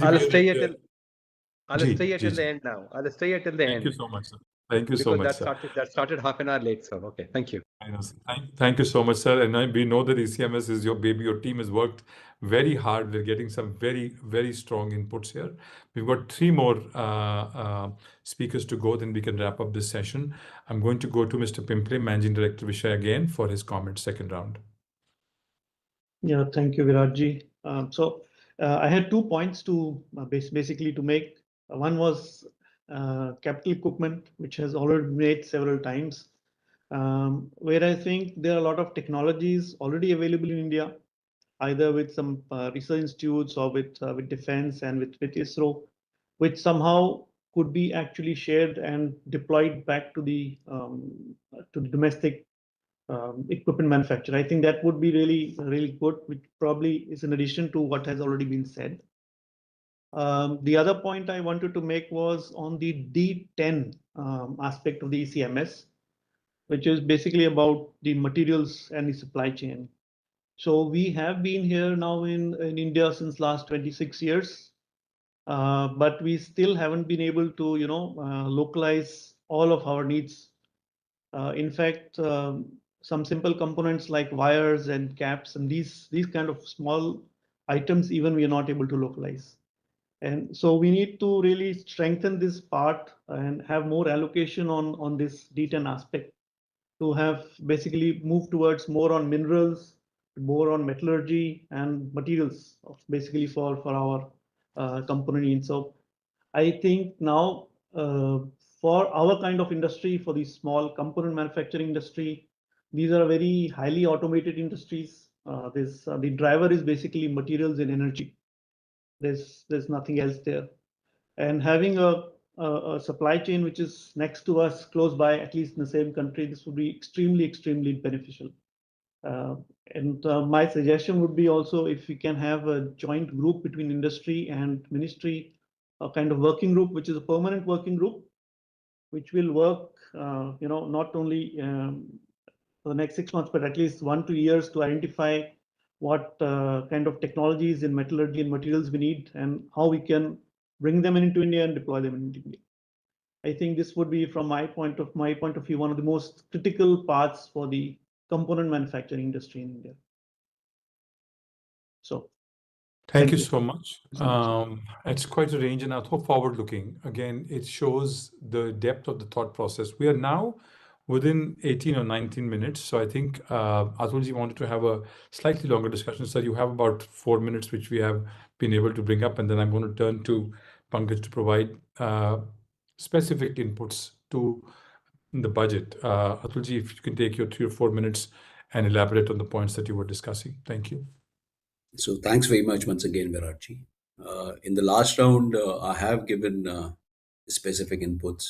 I'll we stay are- here till Ji. the end now. I'll stay here till the Thank end you so much, sir. Thank you so because much, sir. that started half an hour late. So okay, thank you. I know, sir. Thank you so much, sir. And we know that ECMS is your baby. Your team has worked very hard. We're getting some very, very strong inputs here. We've got 3 more speakers to go, then we can wrap up this session. I'm going to go to Mr. Pimple, Managing Director Vishay again for his comments, second round. Yeah, thank you, Viratji. I had 2 points to basically to make. One was capital equipment, which has already been made several times, where I think there are a lot of technologies already available in India, either with some research institutes or with defense and with ISRO, which somehow could be actually shared and deployed back to the domestic equipment manufacturer. I think that would be really, really good, which probably is in addition to what has already been said. The other point I wanted to make was on the D10 aspect of the ECMS, which is basically about the materials and the supply chain. So we have been here now in India since last 26 years, but we still haven't been able to, localize all of our needs. In fact, some simple components like wires and caps and these kind of small items, even we are not able to localize. And so we need to really strengthen this part and have more allocation on this D10 aspect to have basically move towards more on minerals, more on metallurgy and materials, basically for our component needs. So I think now for our kind of industry, for the small component manufacturing industry, these are very highly automated industries. The driver is basically materials and energy. There's nothing else there. And having a supply chain which is next to us, close by, at least in the same country, this would be extremely, extremely beneficial. My suggestion would be also if we can have a joint group between industry and ministry, a kind of working group, which is a permanent working group, which will work, not only for the next 6 months, but at least 1 to 2 years to identify what kind of technologies in metallurgy and materials we need and how we can bring them into India and deploy them in India. I think this would be, from my point of view, one of the most critical parts for the component manufacturing industry in India. So, thank you so much. It's quite a range and I thought forward-looking. Again, it shows the depth of the thought process. We are now within 18 or 19 minutes. So I think Atulji wanted to have a slightly longer discussion. So you have about 4 minutes, which we have been able to bring up. And then I'm going to turn to Pankaj to provide specific inputs to the budget. Atulji, if you can take your 3 or 4 minutes and elaborate on the points that you were discussing. Thank you. So thanks very much once again, Viratji. In the last round, I have given specific inputs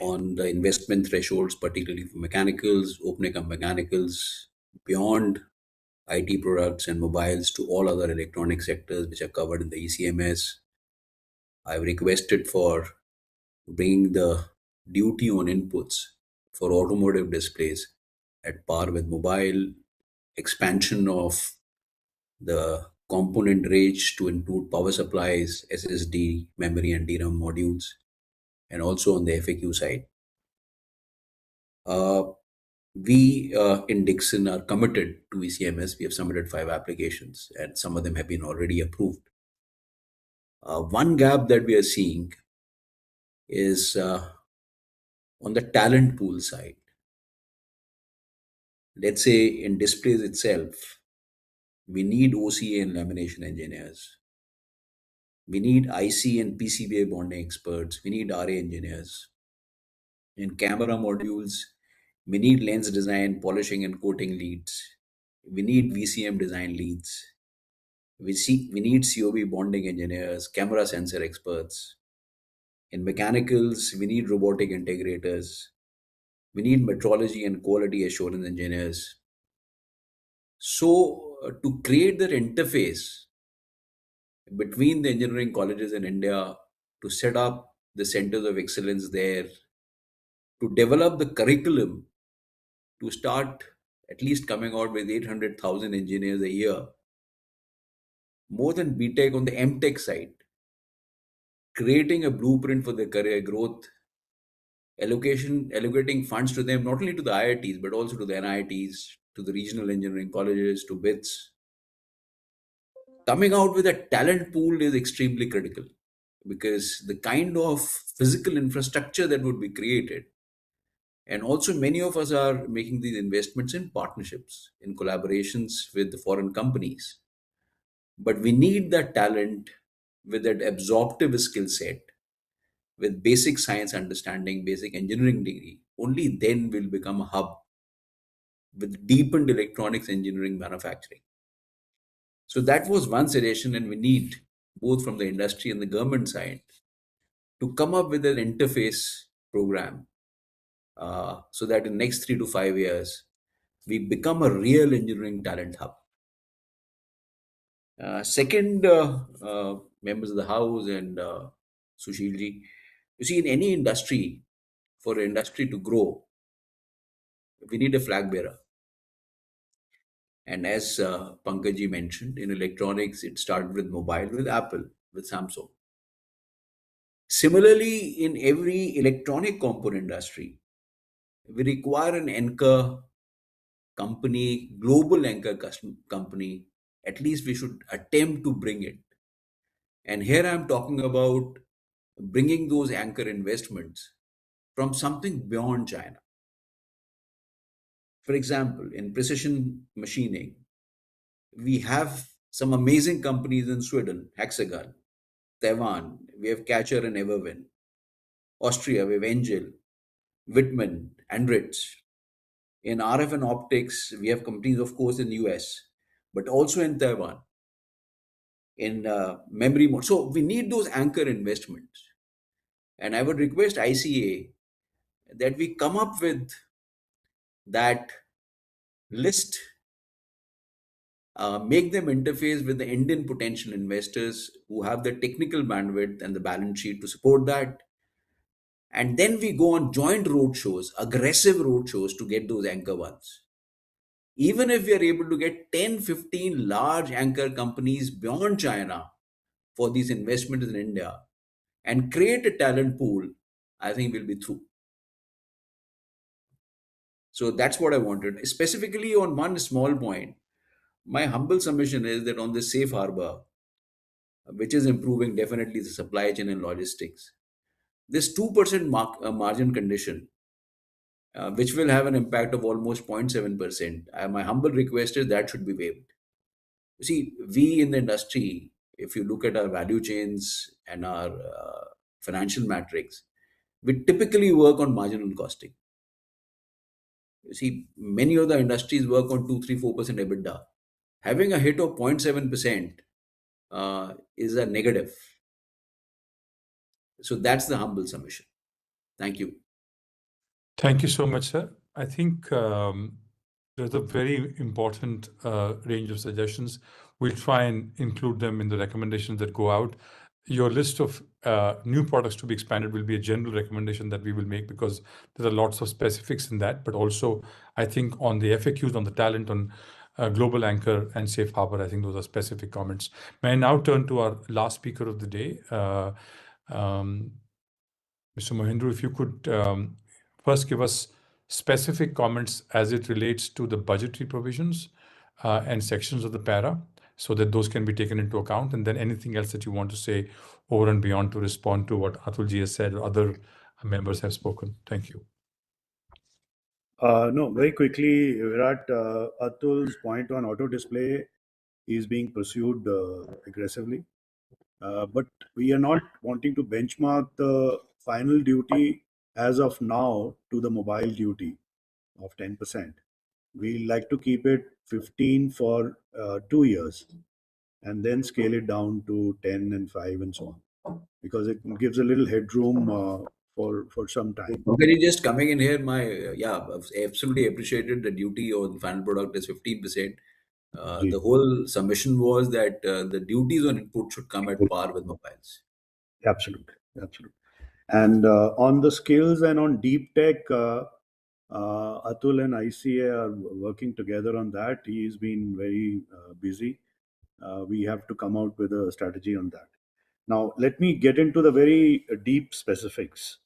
on the investment thresholds, particularly for mechanicals, opening up mechanicals beyond IT products and mobiles to all other electronic sectors which are covered in the ECMS. I've requested for bringing the duty on inputs for automotive displays at par with mobile, expansion of the component range to include power supplies, SSD, memory and DRAM modules, and also on the FAQ side. We in Dixon are committed to ECMS. We have submitted 5 applications and some of them have been already approved. One gap that we are seeing is on the talent pool side. Let's say in displays itself, we need OCA and lamination engineers. We need IC and PCBA bonding experts. We need RA engineers. In camera modules, we need lens design, polishing and coating leads. We need VCM design leads. We need COB bonding engineers, camera sensor experts. In mechanicals, we need robotic integrators. We need metrology and quality assurance engineers. So, to create that interface between the engineering colleges in India, to set up the centers of excellence there, to develop the curriculum, to start at least coming out with 800,000 engineers a year, more than BTech on the MTech side, creating a blueprint for their career growth, allocating funds to them, not only to the IITs, but also to the NITs, to the regional engineering colleges, to BITS. Coming out with a talent pool is extremely critical, because the kind of physical infrastructure that would be created, and also many of us are making these investments in partnerships, in collaborations with the foreign companies. But we need that talent with that absorptive skill set, with basic science understanding, basic engineering degree. Only then will become a hub with deepened electronics engineering manufacturing. So that was one suggestion, and we need both from the industry and the government side to come up with an interface program, so that in the next 3 to 5 years we become a real engineering talent hub. Second, members of the house and Sushilji, you see, in any industry, for industry to grow, we need a flag bearer. And as Pankajji mentioned, in electronics, it started with mobile, with Apple, with Samsung. Similarly, in every electronic component industry, we require an anchor company, global anchor company. At least we should attempt to bring it. And here I'm talking about bringing those anchor investments from something beyond China. For example, in precision machining, we have some amazing companies in Sweden, Hexagon, Taiwan, we have Catcher and Everwin. Austria, we have Angel, Whitman, Andritz. In RF and optics, we have companies, of course, in the US, but also in Taiwan, in memory mode. So we need those anchor investments. And I would request ICA that we come up with that list, make them interface with the Indian potential investors who have the technical bandwidth and the balance sheet to support that. And then we go on joint roadshows, aggressive roadshows, to get those anchor ones. Even if we are able to get 10, 15 large anchor companies beyond China for these investments in India and create a talent pool, I think we'll be through. So that's what I wanted. Specifically on one small point, my humble submission is that on the safe harbor, which is improving definitely the supply chain and logistics, this 2% margin condition, which will have an impact of almost 0.7%. My humble request is that should be waived. You see, we in the industry, if you look at our value chains and our financial metrics, we typically work on marginal costing. You see, many of the industries work on 2, 3, 4% EBITDA. Having a hit of 0.7% is a negative. So that's the humble submission. Thank you. Thank you so much, sir. I think there's a very important range of suggestions. We'll try and include them in the recommendations that go out. Your list of new products to be expanded will be a general recommendation that we will make, because there are lots of specifics in that. But also, I think on the FAQs, on the talent, on global anchor and safe harbor, I think those are specific comments. May I now turn to our last speaker of the day, Mr. Mohindru, if you could first give us specific comments as it relates to the budgetary provisions and sections of the para, so that those can be taken into account, and then anything else that you want to say over and beyond to respond to what Atulji has said or other members have spoken. Thank you. No, very quickly, Virat, Atul's point on auto display is being pursued aggressively. But we are not wanting to benchmark the final duty as of now to the mobile duty of 10%. We like to keep it 15 for 2 years and then scale it down to 10 and 5 and so on, because it gives a little headroom for some time. Very just coming in here, I absolutely appreciated the duty on the final product is 15%. Ji. The whole submission was that the duties on input should come at par with mobiles. Absolutely. And on the skills and on deep tech, Atul and ICA are working together on that. He's been very busy. We have to come out with a strategy on that. Now, let me get into the very deep specifics.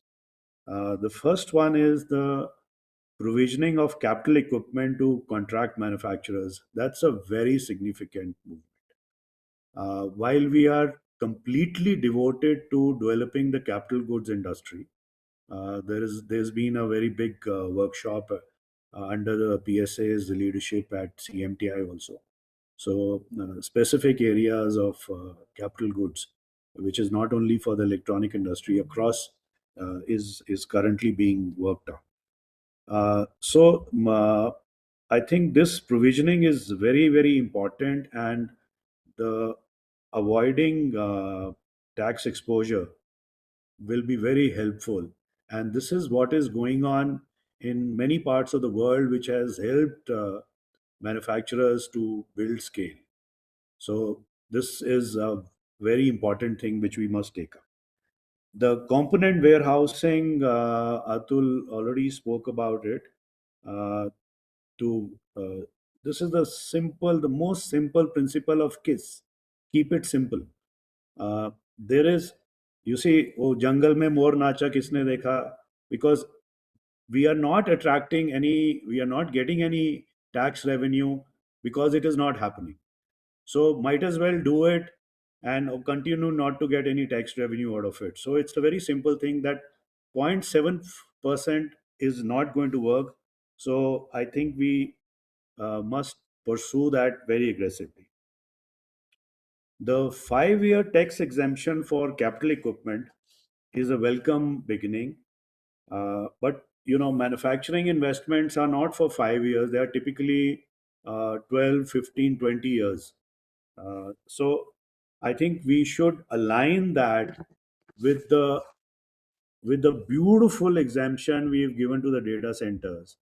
The first one is the provisioning of capital equipment to contract manufacturers. That's a very significant movement. While we are completely devoted to developing the capital goods industry, there's been a very big workshop under the PSA's leadership at CMTI also. So specific areas of capital goods, which is not only for the electronic industry across, is currently being worked on. I think this provisioning is very, very important, and the avoiding tax exposure will be very helpful. And this is what is going on in many parts of the world, which has helped manufacturers to build scale. So this is a very important thing which we must take up. The component warehousing, Atul already spoke about it. This is the most simple principle of KISS. Keep it simple. There is, you see, oh, jungle mein mor nacha kisne dekha? Because we are not getting any tax revenue because it is not happening. So might as well do it and continue not to get any tax revenue out of it. So it's a very simple thing that 0.7% is not going to work. So I think we must pursue that very aggressively. The 5-year tax exemption for capital equipment is a welcome beginning. But manufacturing investments are not for 5 years. They are typically 12, 15, 20 years. So I think we should align that with the beautiful exemption we've given to the data centers.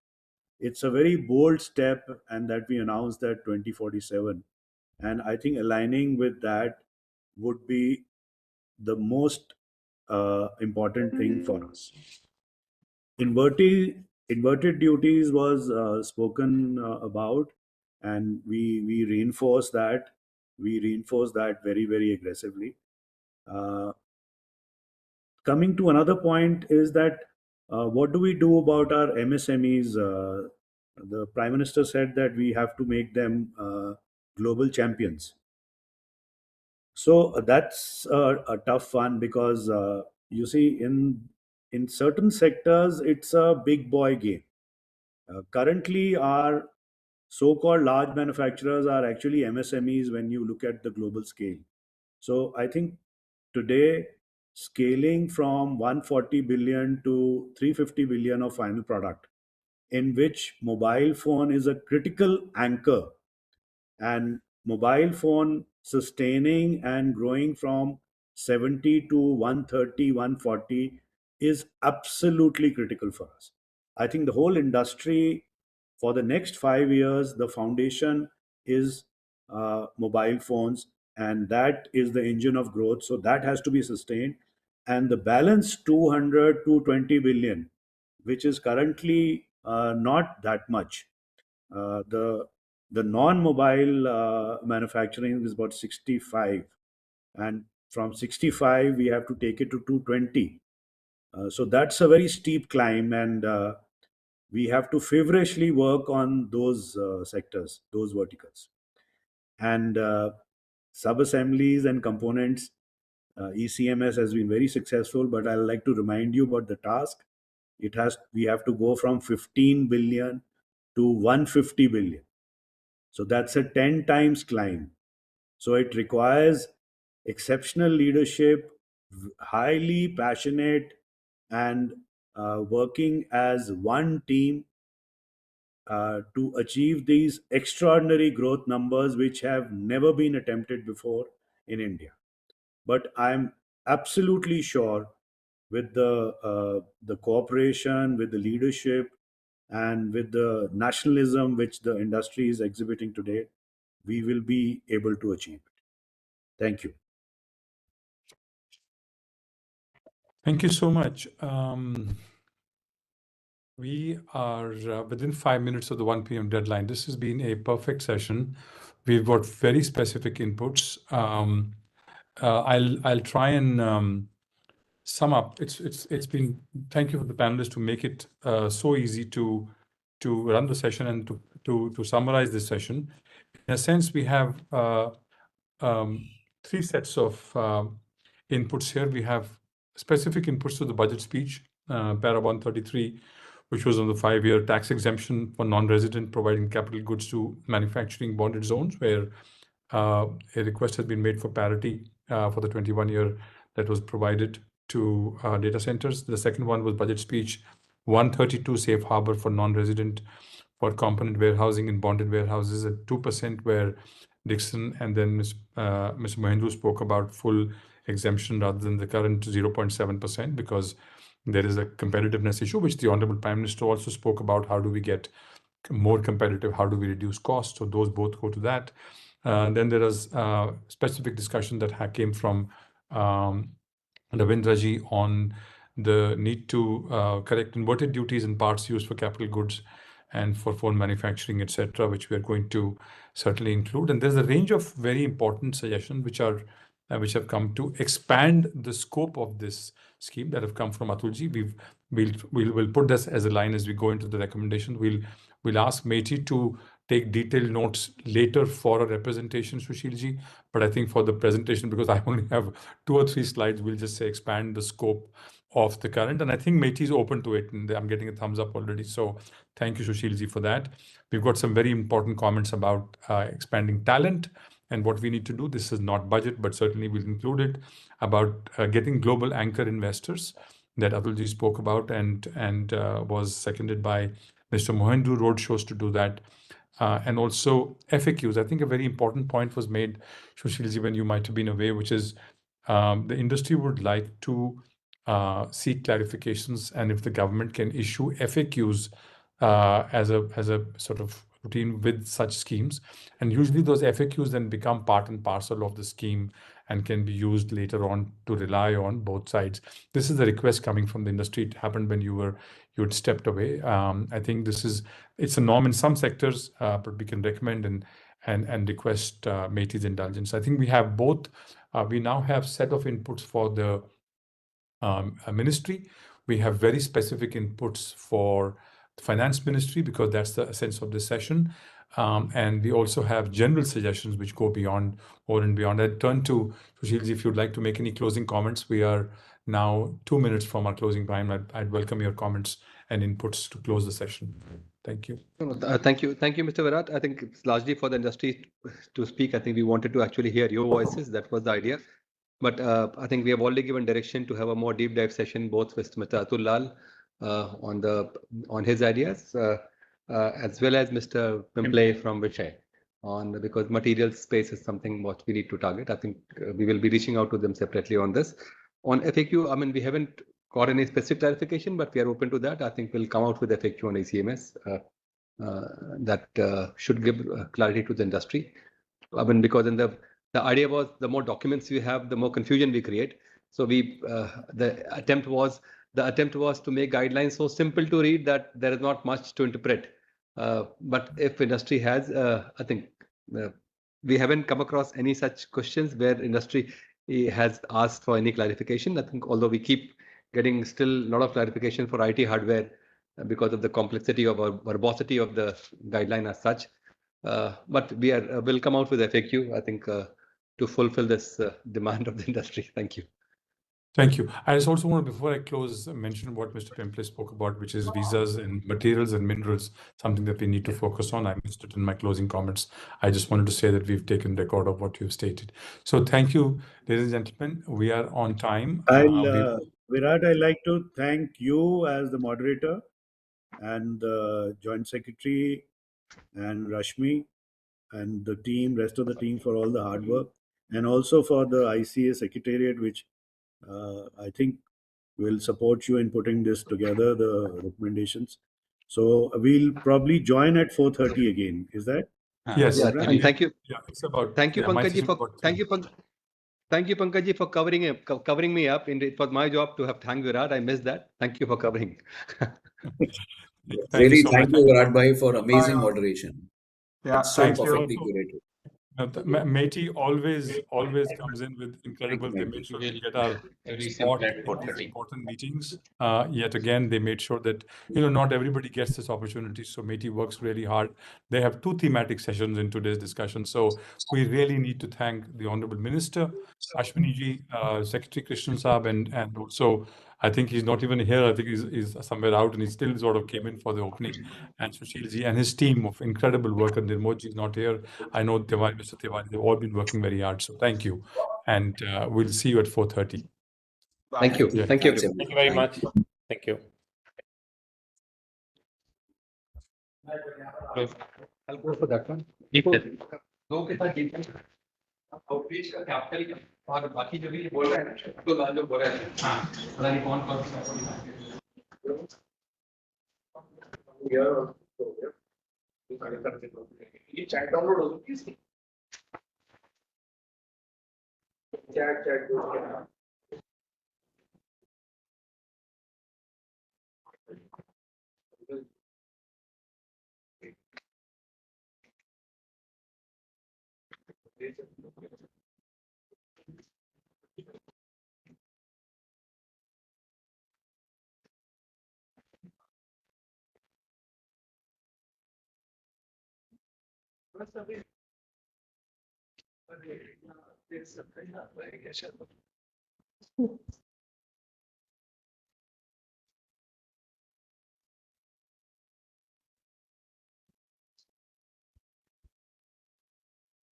It's a very bold step, and that we announced that 2047. And I think aligning with that would be the most important thing for us. Inverted duties was spoken about, and we reinforce that. We reinforce that very, very aggressively. Coming to another point is that what do we do about our MSMEs? The Prime Minister said that we have to make them global champions. So that's a tough one, because you see, in certain sectors, it's a big boy game. Currently, our so-called large manufacturers are actually MSMEs when you look at the global scale. So I think today, scaling from 140 billion to 350 billion of final product, in which mobile phone is a critical anchor, and mobile phone sustaining and growing from 70 to 130, 140 is absolutely critical for us. I think the whole industry for the next 5 years, the foundation is mobile phones, and that is the engine of growth. So that has to be sustained. And the balance 200 to 20 billion, which is currently not that much. The non-mobile manufacturing is about 65, and from 65 we have to take it to 220. So that's a very steep climb, and we have to feverishly work on those sectors, those verticals. And sub-assemblies and components, ECMS has been very successful, but I'd like to remind you about the task. We have to go from 15 billion to 150 billion. So that's a 10 times climb. So it requires exceptional leadership, highly passionate, and working as one team to achieve these extraordinary growth numbers, which have never been attempted before in India. But I'm absolutely sure with the cooperation, with the leadership, and with the nationalism which the industry is exhibiting today, we will be able to achieve it. Thank you. Thank you so much. We are within 5 minutes of the 1 p.m. deadline. This has been a perfect session. We've got very specific inputs. I'll try and sum up. It's been, thank you for the panelists to make it so easy to run the session and to summarize this session. In a sense, we have 3 sets of inputs here. We have specific inputs to the budget speech, para 133, which was on the 5-year tax exemption for non-resident providing capital goods to manufacturing bonded zones, where a request has been made for parity for the 21-year that was provided to data centers. The second one was budget speech 132, safe harbor for non-resident for component warehousing in bonded warehouses at 2%, where Dixon and then Mr. Mohendru spoke about full exemption rather than the current 0.7%, because there is a competitiveness issue, which the Honorable Prime Minister also spoke about. How do we get more competitive? How do we reduce costs? So those both go to that. Then there is specific discussion that came from Ravindraji on the need to correct inverted duties and parts used for capital goods and for phone manufacturing, etc., which we are going to certainly include. And there's a range of very important suggestions which have come to expand the scope of this scheme that have come from Atulji. We'll put this as a line as we go into the recommendation. We'll ask MeitY to take detailed notes later for a representation, Sushilji. But I think for the presentation, because I only have 2 or 3 slides, we'll just say expand the scope of the current. And I think MeitY is open to it, and I'm getting a thumbs up already. So thank you, Sushilji, for that. We've got some very important comments about expanding talent and what we need to do. This is not budget, but certainly we'll include it, about getting global anchor investors that Atulji spoke about and was seconded by Mr. Mohendru, roadshows to do that. And also FAQs. I think a very important point was made, Sushilji, when you might have been away, which is the industry would like to seek clarifications, and if the government can issue FAQs as a sort of routine with such schemes. And usually those FAQs then become part and parcel of the scheme and can be used later on to rely on both sides. This is a request coming from the industry. It happened when you had stepped away. I think it's a norm in some sectors, but we can recommend and request MeitY's indulgence. I think we have both. We now have set of inputs for the ministry. We have very specific inputs for the finance ministry, because that's the essence of this session. And we also have general suggestions which go beyond or and beyond. I turn to Sushilji if you'd like to make any closing comments. We are now 2 minutes from our closing time. I'd welcome your comments and inputs to close the session. Thank you. Thank you, Mr. Virat. I think it's largely for the industry to speak. I think we wanted to actually hear your voices. That was the idea. But I think we have already given direction to have a more deep dive session, both with Mr. Atul Lal on his ideas, as well as Mr. Pimple from Vishay, because material space is something what we need to target. I think we will be reaching out to them separately on this. On FAQ, I mean, we haven't got any specific clarification, but we are open to that. I think we'll come out with FAQ on ECMS that should give clarity to the industry. I mean, because in the idea was the more documents we have, the more confusion we create. So the attempt was to make guidelines so simple to read that there is not much to interpret. But if industry has, I think we haven't come across any such questions where industry has asked for any clarification. I think although we keep getting still a lot of clarification for IT hardware because of the complexity or verbosity of the guideline as such. But we'll come out with FAQ, I think, to fulfill this demand of the industry. Thank you. Thank you. I just also want to, before I close, mention what Mr. Pimple spoke about, which is visas and materials and minerals, something that we need to focus on. I missed it in my closing comments. I just wanted to say that we've taken record of what you've stated. So thank you, ladies and gentlemen. We are on time. Virat, I'd like to thank you as the moderator and the Joint Secretary and Rashmi and the team, rest of the team, for all the hard work, and also for the ICA Secretariat, which I think will support you in putting this together, the recommendations. So we'll probably join at 4:30 again. Is that? Yes. Yeah, program? and thank you. Yeah, it's about. Thank you, yeah, my Pankaj ji, session for about thank you, thank you, Pankaj ji, for covering me up. It was my job to have thanked Virat. I missed that. Thank you for covering. Thank Really, you so thank much. you, Virat Bhai, for amazing Bye. moderation. Yeah, It's so thank you. perfectly curated. Meti always comes in with incredible. They made sure we get our spot in these important meetings. Yet again, they made sure that not everybody gets this opportunity. So Meti works really hard. They have 2 thematic sessions in today's discussion. So we really need to thank the Honorable Minister, Ashwini ji, Secretary Krishnan Saab, and also I think he's not even here. I think he's somewhere out, and he still sort of came in for the opening. And Sushil ji and his team of incredible work. And Nirmoj ji is not here. I know Mr. Tiwari, they've all been working very hard. So thank you. And we'll see you at 4:30. Thank you. Yeah. Thank you. Thanks, Thank you very everyone. much. Thank you. I'll go for that one. दो के साथ एक outreach का capital और बाकी जो भी बोल रहे हैं ना तो लाल जो बोल रहे हैं हाँ पता नहीं कौन कौन ये चैट डाउनलोड होगी इसकी चैट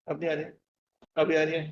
अभी आ रही है